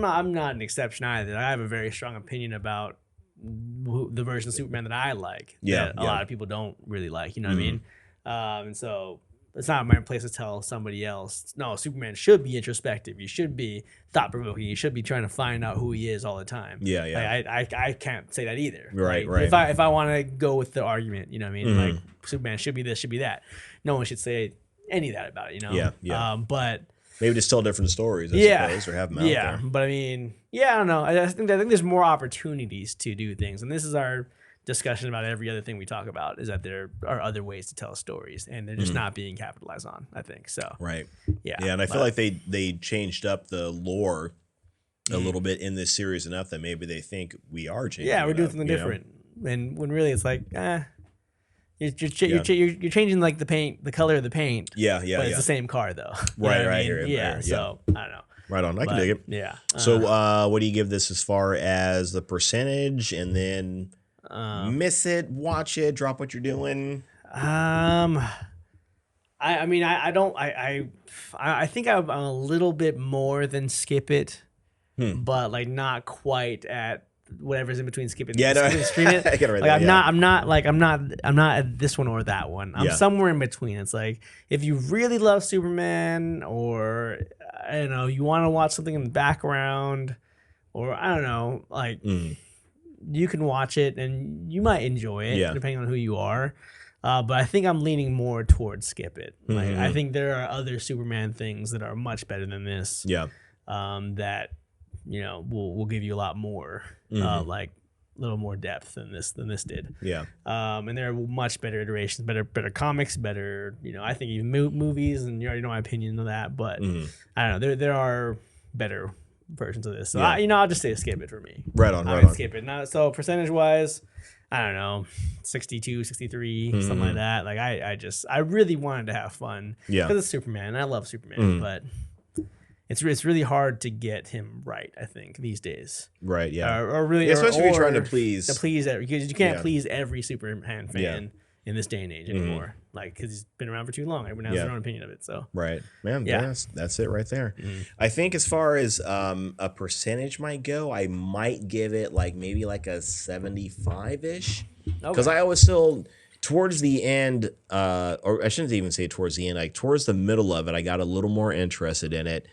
I'm not an exception either. I have a very strong opinion about the version of Superman that I like. That a lot of people don't really like. You know what I mean? And so. It's not my place to tell somebody else, no, Superman should be introspective. You should be thought-provoking. You should be trying to find out who he is all the time. Yeah. Like, I can't say that either. Right. If I want to go with the argument, you know what I mean? Like, Superman should be this, should be that. No one should say any of that about it, you know? Yeah. But... maybe just tell different stories, I suppose, or have them out there. But I mean, I don't know. I think there's more opportunities to do things. And this is our... discussion about every other thing we talk about is that there are other ways to tell stories, and they're just not being capitalized on, I think. So and I feel like they changed up the lore a little bit in this series enough that maybe they think we are changing. We're doing something different, and when really it's like you're changing like the color of the paint. But it's the same car though. Right. So I don't know. Right on. I can dig it. Yeah. So what do you give this as far as the percentage, and then miss it, watch it, drop what you're doing? I think I'm a little bit more than skip it, but like not quite at whatever's in between skip it and stream it. I'm not at this one or that one. I'm somewhere in between. It's like if you really love Superman, or I don't know, you want to watch something in the background, or I don't know, like you can watch it and you might enjoy it depending on who you are. But I think I'm leaning more towards skip it. Like I think there are other Superman things that are much better than this. That will give you a lot more, like a little more depth than this did. And there are much better iterations, better comics, better I think even movies. And you already know my opinion on that. But I don't know. There are better versions of this. So I'll just say skip it for me. Right on. Skip it. Now, so percentage wise, I don't know, 62, 63, something like that. Like I really wanted to have fun because it's Superman. I love Superman, but it's really hard to get him right, I think, these days. Right. Yeah. Or really, especially if you're trying to please because you can't please every Superman fan in this day and age anymore. Like, because he's been around for too long. Everyone has their own opinion of it. So right, man. That's it right there. I think as far as a percentage might go, I might give it like maybe like a 75-ish. Because I was still towards the end, or I shouldn't even say towards the end, like towards the middle of it, I got a little more interested in it.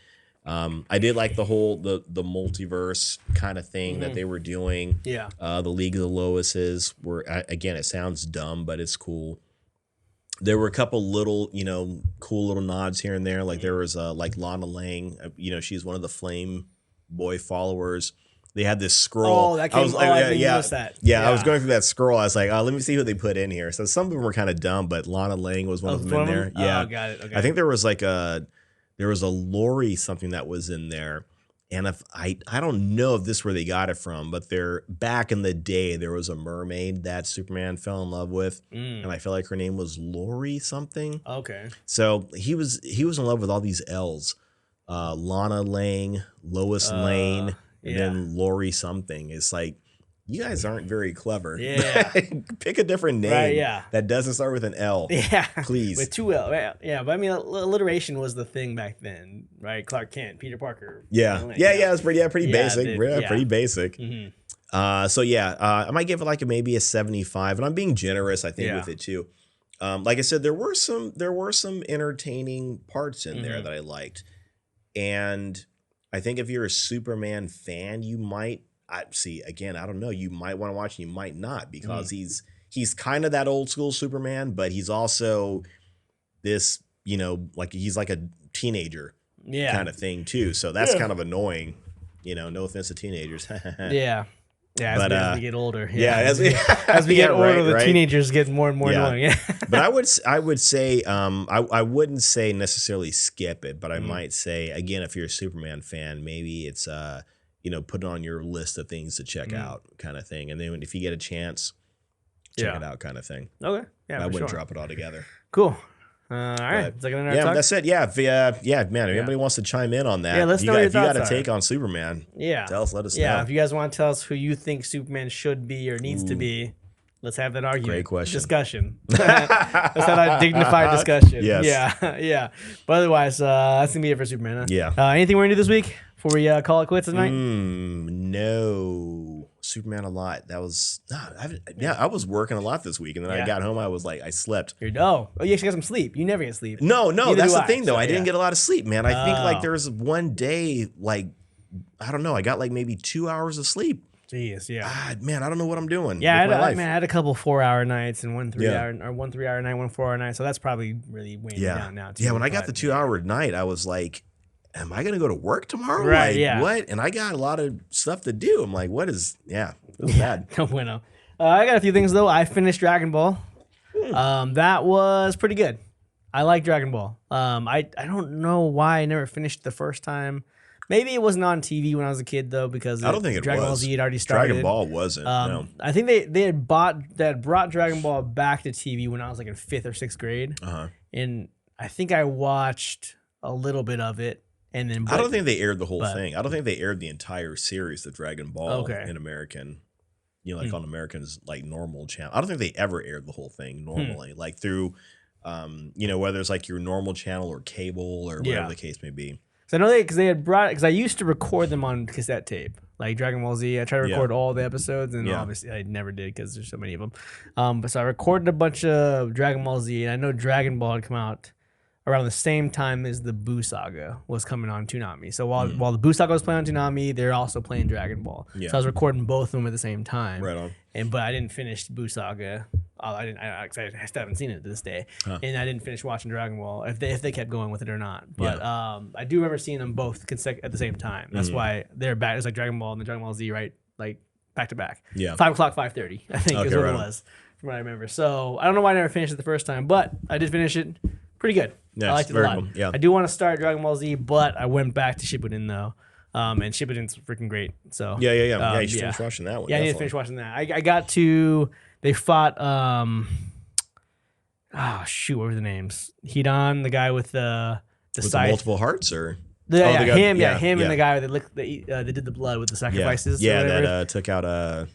I did like the whole the multiverse kind of thing that they were doing. The League of the Loises were, again, it sounds dumb, but it's cool. There were a couple little, cool little nods here and there. Like there was like Lana Lang, she's one of the Flame Boy followers. They had this scroll. Oh, that came. That. I was going through that scroll. I was like, let me see who they put in here. So some of them were kind of dumb, but Lana Lang was one of them in there. Oh, got it. Okay. I think there was like a there was a Lori something that was in there. And if I don't know if this is where they got it from, but back in the day, there was a mermaid that Superman fell in love with. And I feel like her name was Lori something. Okay. So he was in love with all these L's. Lana Lang, Lois Lane, and then Lori something. It's like, you guys aren't very clever. Yeah. Pick a different name that doesn't start with an L. Yeah. Please. With 2 L. Yeah. But I mean, alliteration was the thing back then, right? Clark Kent, Peter Parker. Yeah. It was pretty basic. Pretty basic. Mm-hmm. I might give it maybe a 75. And I'm being generous, I think, with it too. Like I said, there were some entertaining parts in there that I liked. And I think if you're a Superman fan, you might, I don't know. You might want to watch, and you might not, because he's kind of that old school Superman, but he's also this, he's like a teenager kind of thing too. So that's kind of annoying. No offense to teenagers. Yeah. Yeah, as we get older. As we get older, the teenagers get more and more annoying. Yeah. But I would say, I wouldn't say necessarily skip it, but I might say, again, if you're a Superman fan, maybe it's put it on your list of things to check out, kind of thing. And then if you get a chance, check it out, kind of thing. Okay. Yeah, I wouldn't drop it all together. Cool. All right. Is that gonna talk? That's it. Yeah. Man, if anybody wants to chime in on that, let's know your thoughts. If you got a take on Superman, let us know. Yeah, if you guys want to tell us who you think Superman should be or needs to be, let's have that argument. Great question. Discussion. Let's have that dignified discussion. Yes. Yeah. But otherwise, that's going to be it for Superman. Huh? Yeah. Anything we're going to do this week before we call it quits tonight? No. Superman a lot. That was, I was working a lot this week. And then I got home, I slept. You actually got some sleep. You never get sleep. No, that's the thing, though. I didn't get a lot of sleep, man. I think there was one day, I don't know, I got maybe 2 hours of sleep. Jeez, yeah. Man, I don't know what I'm doing. Yeah, I had a couple 4-hour nights and one 3-hour night, one 4-hour night. So that's probably really weighing me down now too. Yeah, when I got the 2-hour night, I was like, am I going to go to work tomorrow? Right, what? And I got a lot of stuff to do. I'm like, it was bad. No bueno. I got a few things, though. I finished Dragon Ball. That was pretty good. I like Dragon Ball. I don't know why I never finished the first time. Maybe it wasn't on TV when I was a kid, though, because I don't think Dragon Ball Z had already started. Dragon Ball wasn't. No. I think they had brought Dragon Ball back to TV when I was like in 5th or 6th grade. And I think I watched a little bit of it. And then, I don't think they aired the whole thing. I don't think they aired the entire series of Dragon Ball in American, on American's normal channel. I don't think they ever aired the whole thing normally, through, whether it's your normal channel or cable or whatever the case may be. So I know because I used to record them on cassette tape, like Dragon Ball Z. I tried to record all the episodes, and obviously I never did because there's so many of them. But so I recorded a bunch of Dragon Ball Z, and I know Dragon Ball had come out around the same time as the Buu Saga was coming on Toonami. So while the Buu Saga was playing on Toonami, they're also playing Dragon Ball. Yeah. So I was recording both of them at the same time. Right on. But I didn't finish Buu Saga. I still haven't seen it to this day. And I didn't finish watching Dragon Ball if they kept going with it or not. But I do remember seeing them both at the same time. That's why they're back. It's like Dragon Ball and the Dragon Ball Z, right? Back to back. Yeah. 5 o'clock, 5:30, I think is what it was from what I remember. So I don't know why I never finished it the first time, but I did finish it. Pretty good. Yeah, I liked it a lot. Cool. Yeah. I do want to start Dragon Ball Z, but I went back to Shippuden though. And Shippuden's freaking great. So yeah. You should finish watching that one. Yeah, I need to finish watching that. I got to, they fought what were the names? Hidan, the guy with the multiple hearts, or him and the guy that did the blood with the sacrifices. That took out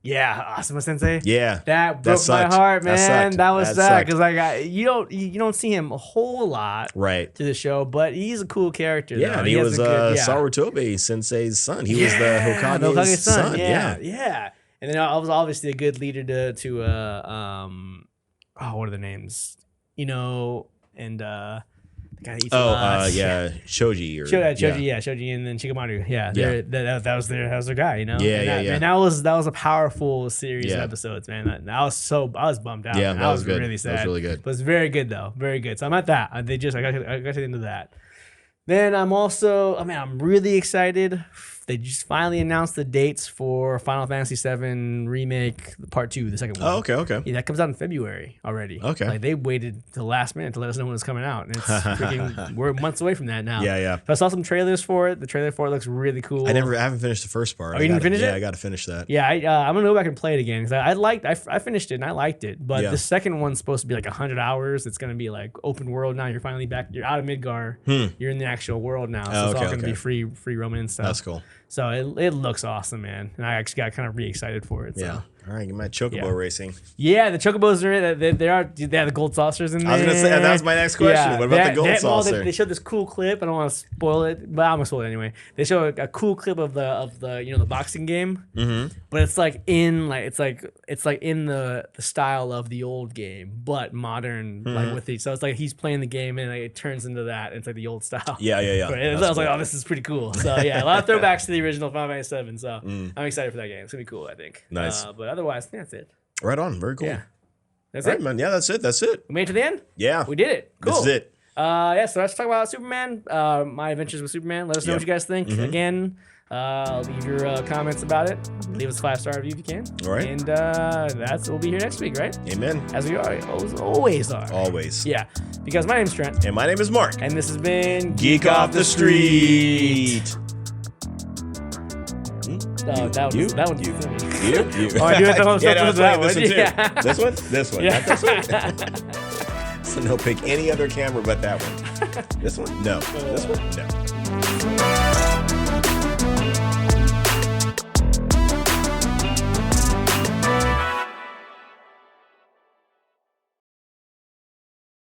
Asuma Sensei. Yeah, that broke my heart, man. That was sad because you don't see him a whole lot to the show, but he's a cool character. Yeah, and he was Sarutobi Sensei's son. He was the Hokage's son. Yeah. And then I was obviously a good leader to what are the names? And the guy that eats Shoji Shoji, and then Shikamaru. That was their guy, And that was a powerful series of episodes, man. I was bummed out. Yeah, that was good. Really sad. That was really good. But it's very good though, very good. So I'm at that. I got to the end of that. Then I'm also, I'm really excited. they just finally announced the dates for Final Fantasy VII Remake Part 2, the second one. Oh, okay. Yeah, that comes out in February already. Okay. Like they waited to the last minute to let us know when it's coming out. And it's freaking, we're months away from that now. Yeah. So I saw some trailers for it. The trailer for it looks really cool. I haven't finished the first part. Oh, you didn't finish it? Yeah, I got to finish that. Yeah, I'm gonna go back and play it again because I finished it and I liked it. But the second one's supposed to be like 100 hours. It's gonna be like open world now. You're finally back. You're out of Midgar. You're in the actual world now. So it's all gonna be free roaming and stuff. That's cool. So it looks awesome, man. And I actually got kind of re-excited for it. So. Yeah. All right, get my Chocobo racing. Yeah, the Chocobos are they have the gold saucers in there. I was gonna say that was my next question. What about the gold saucer? They showed this cool clip. I don't want to spoil it, but I'm gonna spoil it anyway. They show a cool clip of the the boxing game, but it's like in the style of the old game, but modern, like with so it's like he's playing the game and like, it turns into that. It's like the old style. Yeah. I was like, oh, this is pretty cool. So yeah, a lot of throwbacks to the original Final Fantasy VII. So I'm excited for that game. It's gonna be cool, I think. Nice. But otherwise, I think that's it. Right on. Very cool. Yeah. That's All it, right, man. Yeah, that's it. We made it to the end? Yeah. We did it. Cool. This is it. So let's talk about Superman. My adventures with Superman. Let us know what you guys think. Again, leave your comments about it. Leave us a 5-star review if you can. All right. And we'll be here next week, right? Amen. As we always are. Always. Yeah. Because my name's Trent. And my name is Mark. And this has been Geek Off The Street. That one. You. Oh, I do it the whole stuff. This one too. This one. Yeah. Not this one. So no, pick any other camera but that one. This one? No. This one? No.